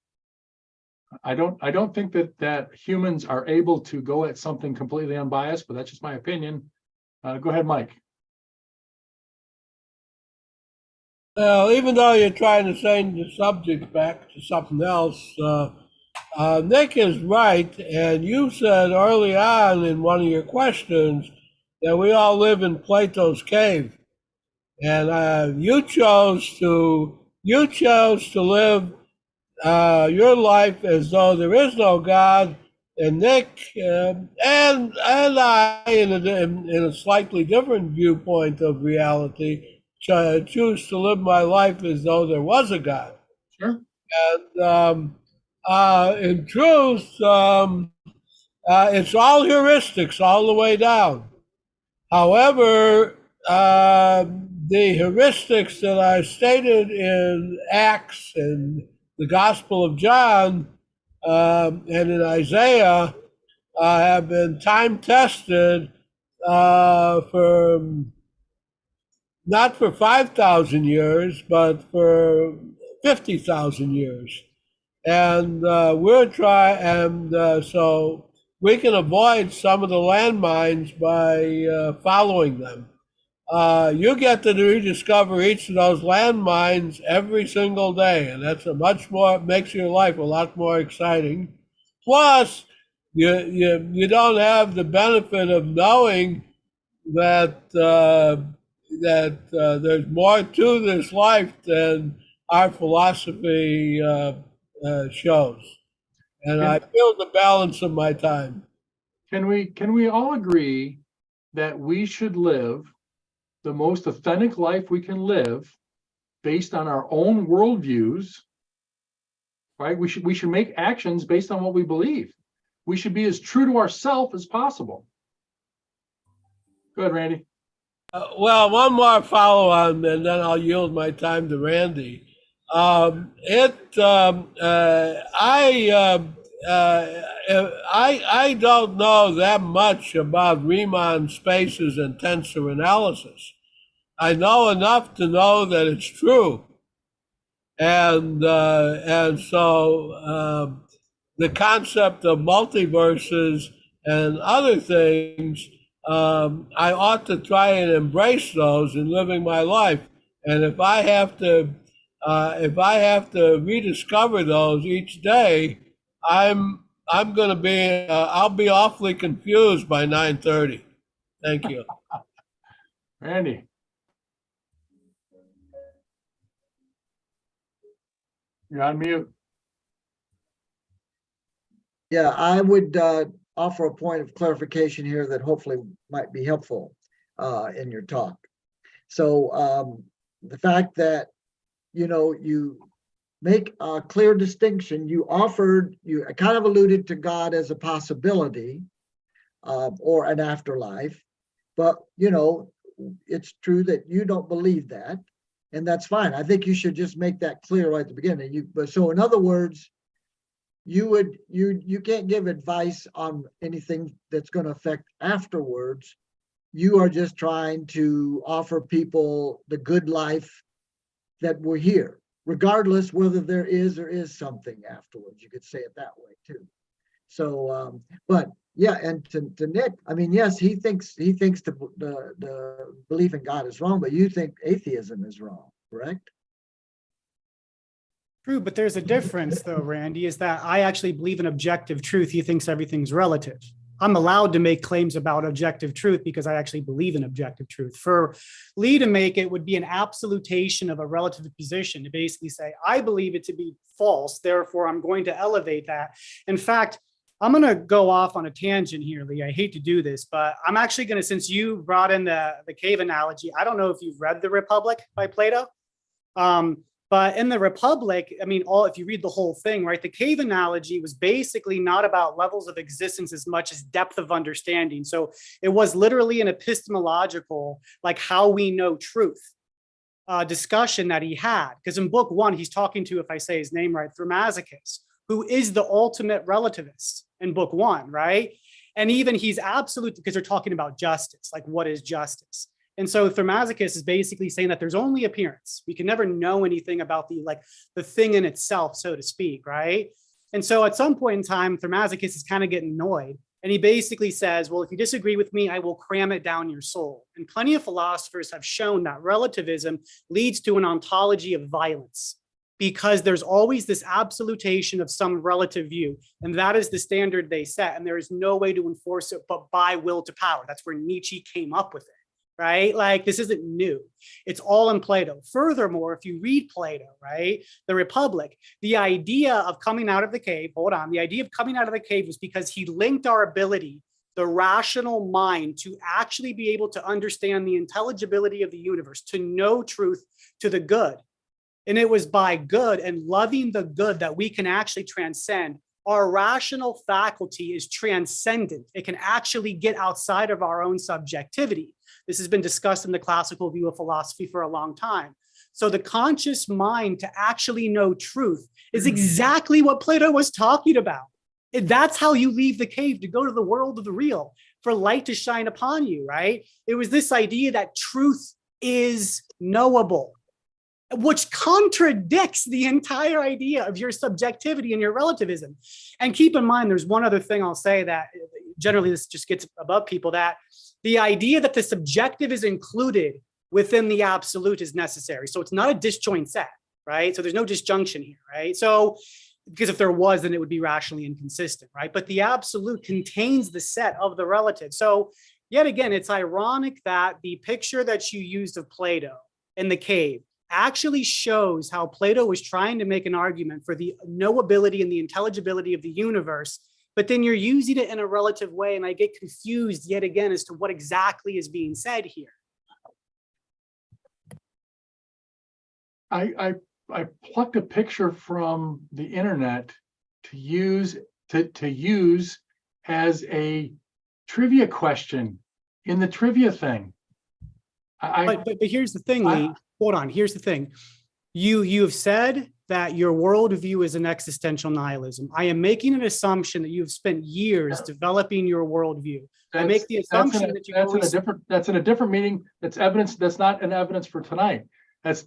I don't think that humans are able to go at something completely unbiased, but that's just my opinion. Go ahead, Mike. Well, even though you're trying to change the subject back to something else, Nick is right. And you said early on in one of your questions that we all live in Plato's cave. And you chose to live your life as though there is no God. And Nick and I, in a slightly different viewpoint of reality, choose to live my life as though there was a God. Sure. And in truth, it's all heuristics all the way down. However, the heuristics that are stated in Acts and the Gospel of John and in Isaiah have been time tested for not for 5,000 years, but for 50,000 years. And we're trying, and so we can avoid some of the landmines by following them. You get to rediscover each of those landmines every single day, and that's makes your life a lot more exciting. Plus, you don't have the benefit of knowing that there's more to this life than our philosophy shows. And I feel the balance of my time. Can we all agree that we should live the most authentic life we can live based on our own worldviews, right? We should make actions based on what we believe. We should be as true to ourselves as possible. Go ahead, Randy. Well, one more follow on, and then I'll yield my time to Randy. I don't know that much about Riemann spaces and tensor analysis. I know enough to know that it's true, and so the concept of multiverses and other things, I ought to try and embrace those in living my life. And if I have to rediscover those each day, I'm going to be I'll be awfully confused by 9:30. Thank you. Randy. You're on mute. Yeah, I would offer a point of clarification here that hopefully might be helpful in your talk. So the fact that, you make a clear distinction, you kind of alluded to God as a possibility or an afterlife, but it's true that you don't believe that, and that's fine. I think you should just make that clear right at the beginning. So in other words, you can't give advice on anything that's going to affect afterwards. you are just trying to offer people the good life that we're here, regardless whether there is or is something afterwards. You could say it that way too. So, but yeah, and to Nick, I mean, yes, he thinks the belief in God is wrong, but you think atheism is wrong, correct? True, but there's a difference though, Randy, is that I actually believe in objective truth. He thinks everything's relative. I'm allowed to make claims about objective truth because I actually believe in objective truth. For Lee to make it would be an absolutation of a relative position to basically say, I believe it to be false, therefore I'm going to elevate that. In fact, I'm going to go off on a tangent here, Lee. I hate to do this, but I'm actually going to, since you brought in the cave analogy, I don't know if you've read The Republic by Plato. But in the Republic, I mean, if you read the whole thing, right, the cave analogy was basically not about levels of existence as much as depth of understanding. So it was literally an epistemological, like how we know truth discussion that he had. Because in book 1, he's talking to, if I say his name right, Thrasymachus, who is the ultimate relativist in book 1, right? And even he's absolute, because they're talking about justice, like what is justice? And so Thrasymachus is basically saying that there's only appearance. We can never know anything about the thing in itself, so to speak, right? And so at some point in time, Thrasymachus is kind of getting annoyed. And he basically says, well, if you disagree with me, I will cram it down your soul. And plenty of philosophers have shown that relativism leads to an ontology of violence, because there's always this absolutation of some relative view. And that is the standard they set. And there is no way to enforce it but by will to power. That's where Nietzsche came up with it. Right? Like, this isn't new. It's all in Plato. Furthermore, if you read Plato, right, the Republic, the idea of coming out of the cave, the idea of coming out of the cave was because he linked our ability, the rational mind, to actually be able to understand the intelligibility of the universe, to know truth, to the good. And it was by good and loving the good that we can actually transcend. Our rational faculty is transcendent. It can actually get outside of our own subjectivity. This has been discussed in the classical view of philosophy for a long time. So the conscious mind to actually know truth is exactly what Plato was talking about. That's how you leave the cave to go to the world of the real, for light to shine upon you, right? It was this idea that truth is knowable, which contradicts the entire idea of your subjectivity and your relativism. And keep in mind, there's one other thing I'll say that generally this just gets above people, that the idea that the subjective is included within the absolute is necessary. So it's not a disjoint set, right? So there's no disjunction here, right? So, because if there was, then it would be rationally inconsistent, right? But the absolute contains the set of the relative. So yet again, it's ironic that the picture that you used of Plato in the cave actually shows how Plato was trying to make an argument for the knowability and the intelligibility of the universe, but then you're using it in a relative way, and I get confused yet again as to what exactly is being said here. I plucked a picture from the internet to use as a trivia question in the trivia thing. But here's the thing, Lee. Hold on. Here's the thing. You have said that your worldview is an existential nihilism. I am making an assumption that you've spent years developing your worldview. I make the assumption that you that's in a different meeting. That's evidence. That's not an evidence for tonight. That's.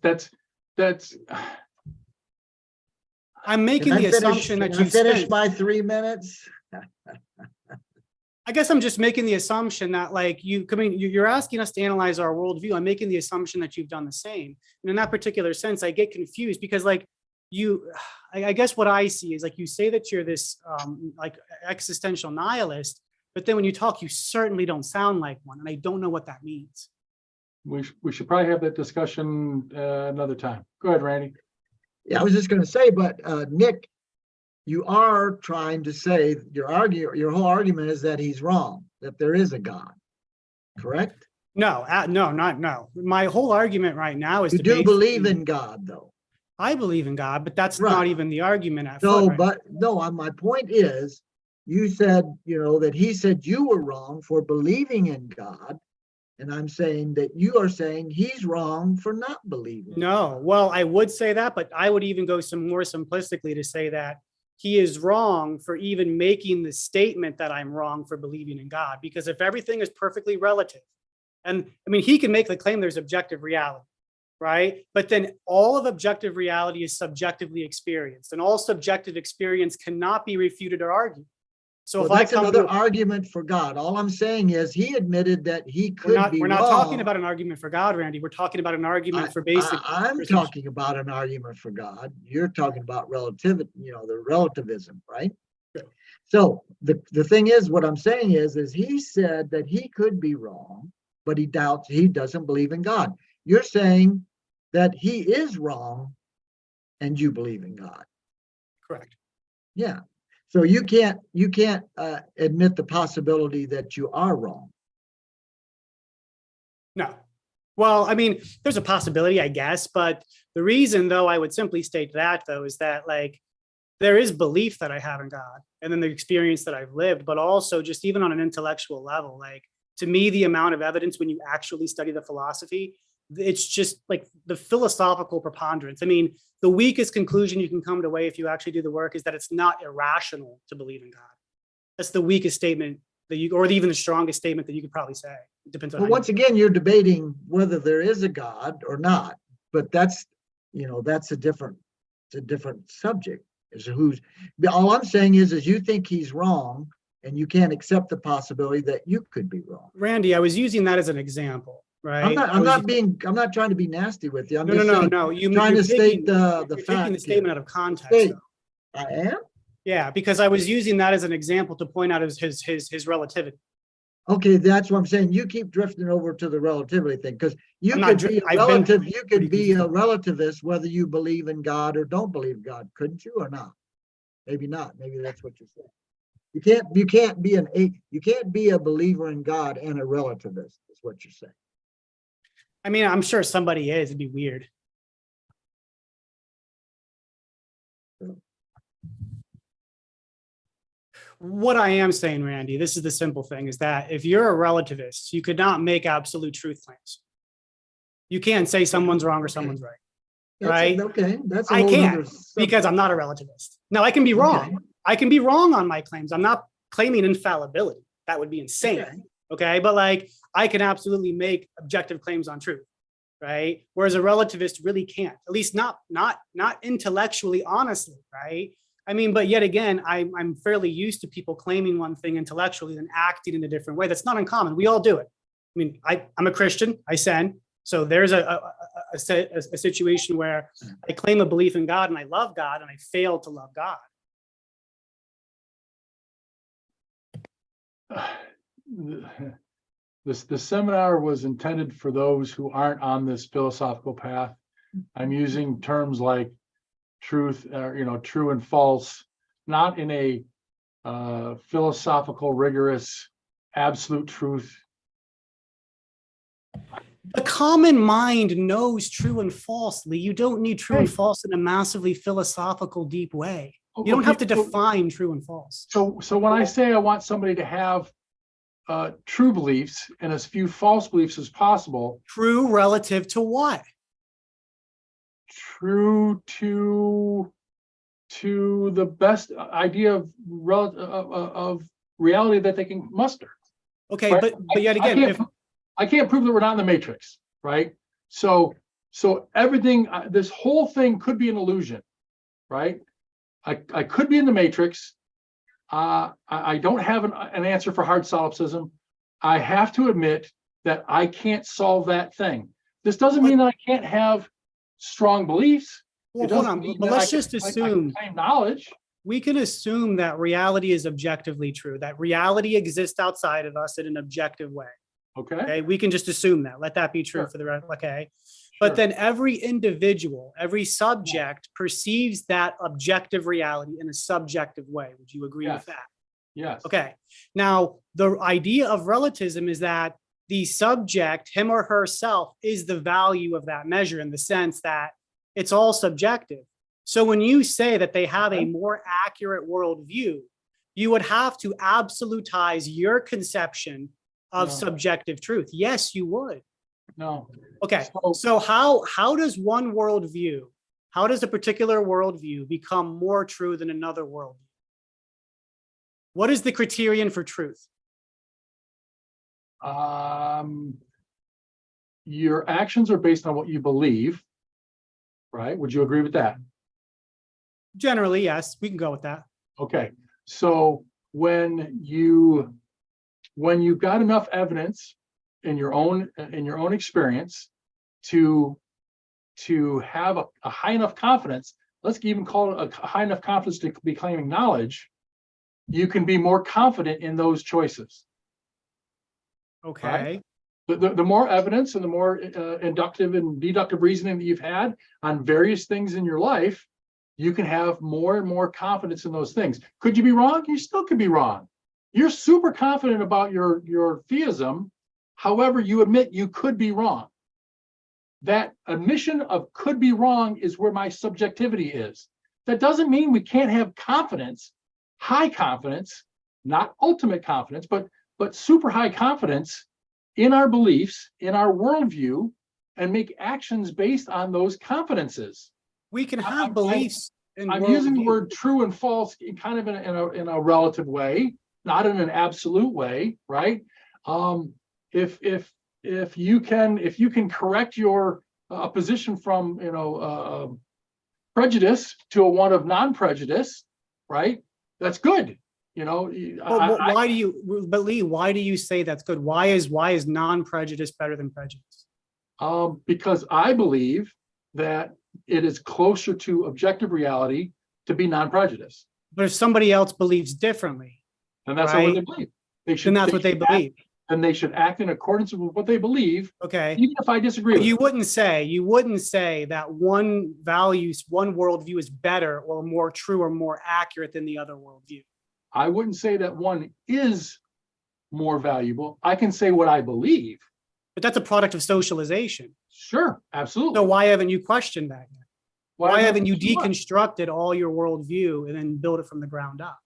I'm making the assumption that you finished my 3 minutes. I guess I'm just making the assumption that, like, you're asking us to analyze our worldview. I'm making the assumption that you've done the same. And in that particular sense, I get confused because, like, I guess what I see is, like, you say that you're this like existential nihilist, but then when you talk, you certainly don't sound like one. And I don't know what that means. We should probably have that discussion another time. Go ahead, Randy. Yeah, I was just going to say, but Nick, you are trying to say your whole argument is that he's wrong, that there is a God, correct? No. No. My whole argument right now is you do believe in God, though. I believe in God, but that's not even the argument. My point is, you said, that he said you were wrong for believing in God. And I'm saying that you are saying he's wrong for not believing. No, well, I would say that, but I would even go some more simplistically to say that he is wrong for even making the statement that I'm wrong for believing in God. Because if everything is perfectly relative, And I mean, he can make the claim there's objective reality, right? But then all of objective reality is subjectively experienced, and all subjective experience cannot be refuted or argued. So Well, if I that's come another to, argument for God. All I'm saying is he admitted that he could be we're not talking wrong. about an argument for God, Randy. We're talking about an argument for basic. I'm perception. talking about an argument for God. You're talking about relativity, the relativism, right? Sure. So the thing is, what I'm saying is he said that he could be wrong, but he doesn't believe in God. You're saying that he is wrong and you believe in God. Correct. Yeah. So you can't admit the possibility that you are wrong. No. Well, I mean, there's a possibility, I guess, but the reason, though, I would simply state that, though, is that like there is belief that I have in God, and then the experience that I've lived, but also just even on an intellectual level, like to me, the amount of evidence when you actually study the philosophy, it's just like the philosophical preponderance. I mean, the weakest conclusion you can come to way if you actually do the work is that it's not irrational to believe in God. That's the weakest statement that you, or even the strongest statement that you could probably say. It depends on. Well, once again, you're debating whether there is a God or not, but that's a different subject. All I'm saying is you think he's wrong, and you can't accept the possibility that you could be wrong. Randy, I was using that as an example, right? I'm not trying to be nasty with you. I'm No. You're state the you're fact. taking the statement out of context. Though. I am. Yeah, because I was using that as an example to point out his relativity. Okay, that's what I'm saying. You keep drifting over to the relativity thing because you could be a relativist whether you believe in God or don't believe in God, couldn't you, or not? Maybe not. Maybe that's what you're saying. You can't be a believer in God and a relativist, is what you're saying. I mean, I'm sure somebody is. It'd be weird. What I am saying, Randy, this is the simple thing, is that if you're a relativist, you could not make absolute truth claims. You can't say someone's wrong or someone's right. Right? Okay. That's I can't because I'm not a relativist. Now I can be wrong. Okay. I can be wrong on my claims. I'm not claiming infallibility. That would be insane. Okay. But like I can absolutely make objective claims on truth. Right. Whereas a relativist really can't, at least not intellectually, honestly. Right. I mean, but yet again, I'm fairly used to people claiming one thing intellectually and acting in a different way. That's not uncommon. We all do it. I mean, I'm a Christian. I sin. So there's a situation where I claim a belief in God and I love God and I fail to love God. The seminar was intended for those who aren't on this philosophical path. I'm using terms like truth, true and false, not in a philosophical, rigorous, absolute truth. The common mind knows true and false, Lee. You don't need true and false in a massively philosophical, deep way. You don't have to define true and false. So when I say I want somebody to have true beliefs and as few false beliefs as possible. True relative to what? True to the best idea of reality that they can muster. Okay, right? but yet again, I can't prove that we're not in the matrix, right? So everything, this whole thing could be an illusion, right? I could be in the matrix. I don't have an answer for hard solipsism. I have to admit that I can't solve that thing. This doesn't mean that I can't have strong beliefs. Well, hold on, but let's just assume I knowledge. We can assume that reality is objectively true, that reality exists outside of us in an objective way. Okay. We can just assume that. Let that be true for the rest. Okay. But then every individual, every subject perceives that objective reality in a subjective way. Would you agree with that? Yes. Okay. Now, the idea of relativism is that the subject, him or herself, is the value of that measure in the sense that it's all subjective. So when you say that they have a more accurate worldview, you would have to absolutize your conception of subjective truth. Yes, you would. No. Okay. So how does one worldview, how does a particular worldview become more true than another worldview? What is the criterion for truth? your actions are based on what you believe, right? Would you agree with that? Generally, yes, we can go with that. Okay, so when you've got enough evidence in your own experience to have a high enough confidence, let's even call it a high enough confidence to be claiming knowledge, you can be more confident in those choices. Okay. The more evidence and the more inductive and deductive reasoning that you've had on various things in your life, you can have more and more confidence in those things. Could you be wrong? You still could be wrong. You're super confident about your theism. However, you admit you could be wrong. That admission of could be wrong is where my subjectivity is. That doesn't mean we can't have confidence, high confidence, not ultimate confidence, but super high confidence in our beliefs, in our worldview, and make actions based on those confidences. We can have beliefs. I'm using the word true and false kind of in a relative way, not in an absolute way, right? If you can correct your position from prejudice to a one of non-prejudice, right? That's good. Why do you, but Lee, why do you say that's good? Why is non-prejudice better than prejudice? Because I believe that it is closer to objective reality to be non-prejudiced. But if somebody else believes differently, then that's what they believe. Then that's what they believe. And they should act in accordance with what they believe. Okay. Even if I disagree But with you it. wouldn't say that one worldview is better or more true or more accurate than the other worldview. I wouldn't say that one is more valuable. I can say what I believe. But that's a product of socialization. Sure, absolutely. So why haven't you questioned that yet? Why haven't you what? deconstructed all your worldview and then build it from the ground up?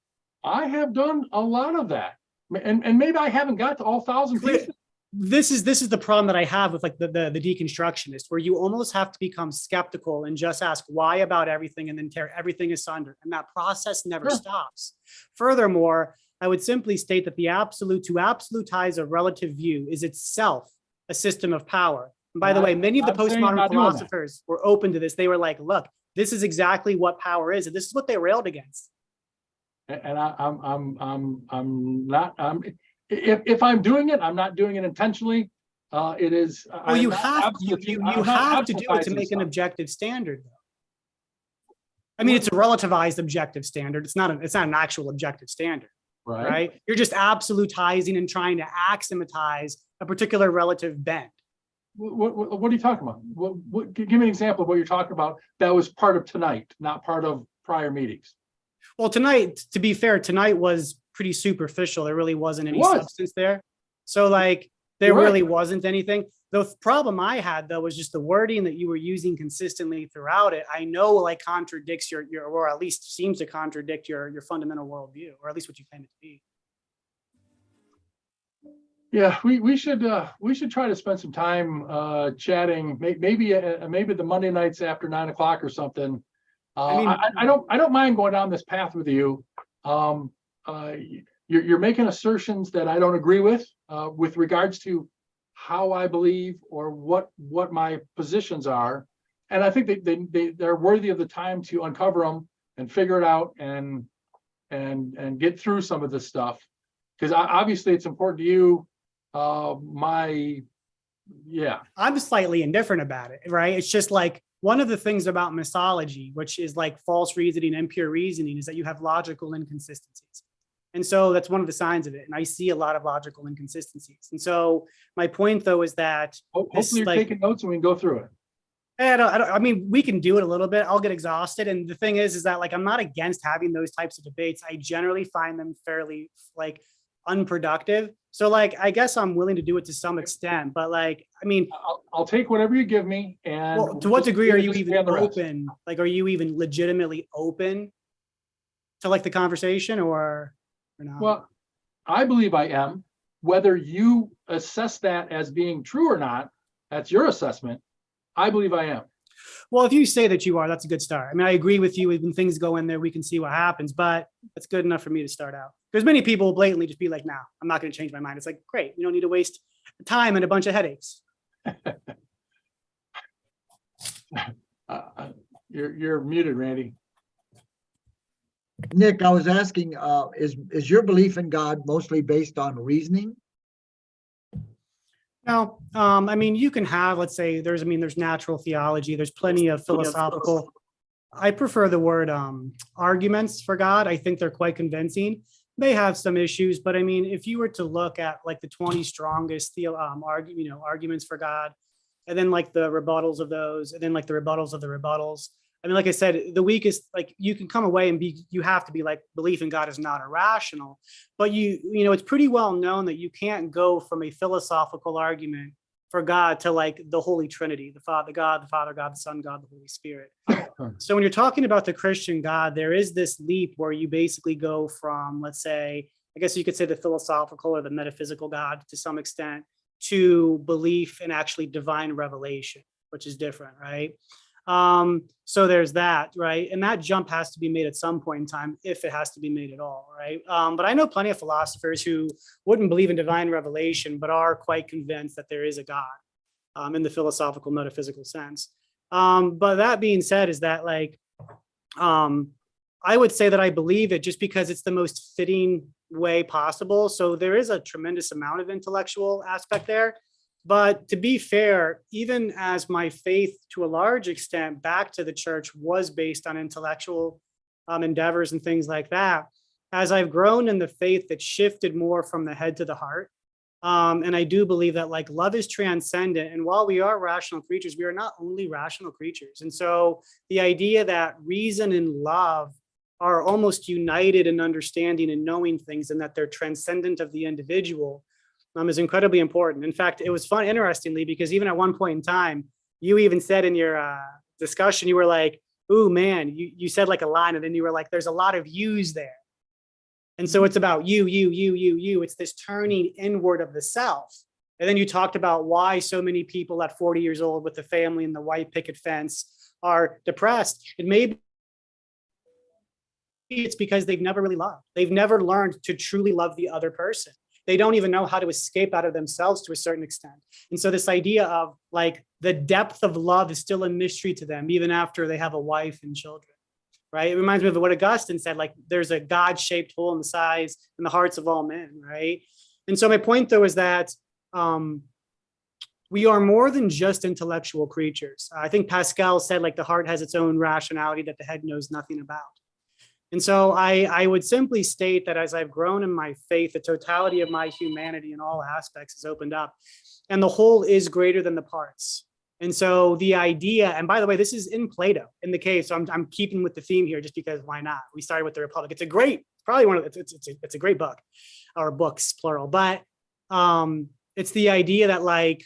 I have done a lot of that. And maybe I haven't got to all 1,000 pieces. This is the problem that I have with like the deconstructionist, where you almost have to become skeptical and just ask why about everything and then tear everything asunder. And that process never stops. Furthermore, I would simply state that to absolutize a relative view is itself a system of power. And by the way, many of the postmodern philosophers were open to this. They were like, look, this is exactly what power is. And this is what they railed against. And if I'm doing it, I'm not doing it intentionally. It is. Well, you have to do it to make an objective standard, though. I mean, it's a relativized objective standard. It's not an actual objective standard, right? You're just absolutizing and trying to axiomatize a particular relative bend. What are you talking about? Give me an example of what you're talking about that was part of tonight, not part of prior meetings. Well, tonight, to be fair, tonight was pretty superficial. There really wasn't any substance there. So like, there really wasn't anything. The problem I had, though, was just the wording that you were using consistently throughout it. I know like contradicts your or at least seems to contradict your fundamental worldview, or at least what you claim it to be. Yeah, we should try to spend some time chatting. Maybe the Monday nights after 9 o'clock or something. I don't mind going down this path with you. You're making assertions that I don't agree with regards to how I believe or what my positions are, and I think they're worthy of the time to uncover them and figure it out and get through some of this stuff, because obviously it's important to you. I'm slightly indifferent about it, right? It's just like one of the things about misology, which is like false reasoning and pure reasoning, is that you have logical inconsistencies. And so that's one of the signs of it. And I see a lot of logical inconsistencies. And so my point, though, is that hopefully you're taking notes and we can go through it. I mean, we can do it a little bit. I'll get exhausted. And the thing is that like, I'm not against having those types of debates. I generally find them fairly like unproductive. So like, I guess I'm willing to do it to some extent, but like, I mean, I'll take whatever you give me. And to what degree are you even open? Like, are you even legitimately open to like the conversation or not? Well, I believe I am. Whether you assess that as being true or not, that's your assessment. I believe I am. Well, if you say that you are, that's a good start. I mean, I agree with you. When things go in there, we can see what happens, but that's good enough for me to start out. Because many people will blatantly just be like, "No, I'm not going to change my mind." It's like, great, you don't need to waste time and a bunch of headaches. You're muted, Randy. Nick, I was asking, is your belief in God mostly based on reasoning? No, I mean, you can have, let's say, there's natural theology, there's plenty of philosophical. I prefer the word arguments for God. I think they're quite convincing. They have some issues, but I mean, if you were to look at like the 20 strongest arguments for God, and then like the rebuttals of those, and then like the rebuttals of the rebuttals. I mean, like I said, the weakest, like you can come away and you have to be like, belief in God is not irrational, but it's pretty well known that you can't go from a philosophical argument for God to like the Holy Trinity, the Father God, the Son, God, the Holy Spirit. So when you're talking about the Christian God, there is this leap where you basically go from, let's say, I guess you could say the philosophical or the metaphysical God to some extent, to belief in actually divine revelation, which is different, right? So there's that, right? And that jump has to be made at some point in time, if it has to be made at all, right? But I know plenty of philosophers who wouldn't believe in divine revelation, but are quite convinced that there is a God, in the philosophical, metaphysical sense. But that being said, is that like, I would say that I believe it just because it's the most fitting way possible. So there is a tremendous amount of intellectual aspect there. But to be fair, even as my faith to a large extent back to the church was based on intellectual endeavors and things like that, as I've grown in the faith, that shifted more from the head to the heart. And I do believe that like love is transcendent. And while we are rational creatures, we are not only rational creatures. And so the idea that reason and love are almost united in understanding and knowing things, and that they're transcendent of the individual, is incredibly important. In fact, it was fun, interestingly, because even at one point in time, you even said in your discussion, you were like, "Ooh, man," you said like a line, and then you were like, "There's a lot of yous there." And so it's about you. It's this turning inward of the self. And then you talked about why so many people at 40 years old with the family and the white picket fence are depressed. And maybe it's because they've never really loved. They've never learned to truly love the other person. They don't even know how to escape out of themselves to a certain extent. And so this idea of like the depth of love is still a mystery to them, even after they have a wife and children, right? It reminds me of what Augustine said, like there's a God-shaped hole in the sides in the hearts of all men, right? And so my point though is that we are more than just intellectual creatures. I think Pascal said like the heart has its own rationality that the head knows nothing about. And so I would simply state that as I've grown in my faith, the totality of my humanity in all aspects has opened up, and the whole is greater than the parts. And so the idea, and by the way, this is in Plato in the case, so I'm keeping with the theme here just because why not? We started with the Republic. It's a great, probably one of it's a great book, or books plural, but it's the idea that like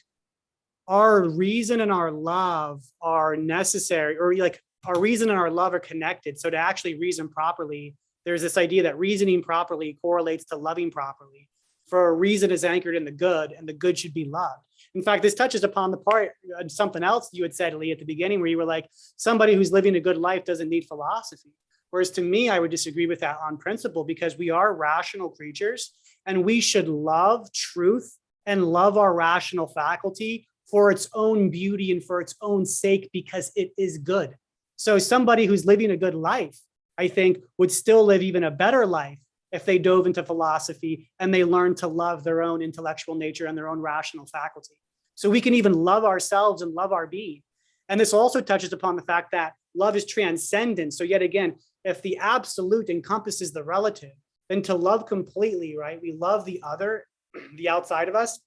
our reason and our love are necessary, or like our reason and our love are connected. So to actually reason properly, there's this idea that reasoning properly correlates to loving properly. For a reason is anchored in the good, and the good should be loved. In fact, this touches upon the part, something else you had said, Lee, at the beginning, where you were like, somebody who's living a good life doesn't need philosophy. Whereas to me, I would disagree with that on principle, because we are rational creatures, and we should love truth and love our rational faculty for its own beauty and for its own sake, because it is good. So somebody who's living a good life, I think, would still live even a better life if they dove into philosophy and they learned to love their own intellectual nature and their own rational faculty. So we can even love ourselves and love our being. And this also touches upon the fact that love is transcendent. So yet again, if the absolute encompasses the relative, then to love completely, right? We love the other, the outside of us,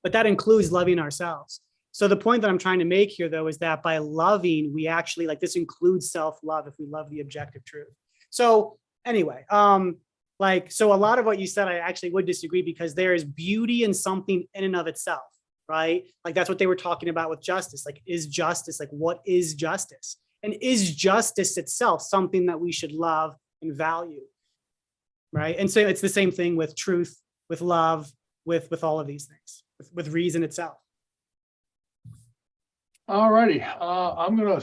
but that includes loving ourselves. So the point that I'm trying to make here, though, is that by loving, we actually, like, this includes self-love if we love the objective truth. So anyway, so a lot of what you said, I actually would disagree, because there is beauty in something in and of itself, right? Like that's what they were talking about with justice. Like, is justice, like what is justice? And is justice itself something that we should love and value, right? And so it's the same thing with truth, with love, with all of these things, with reason itself. All righty, I'm gonna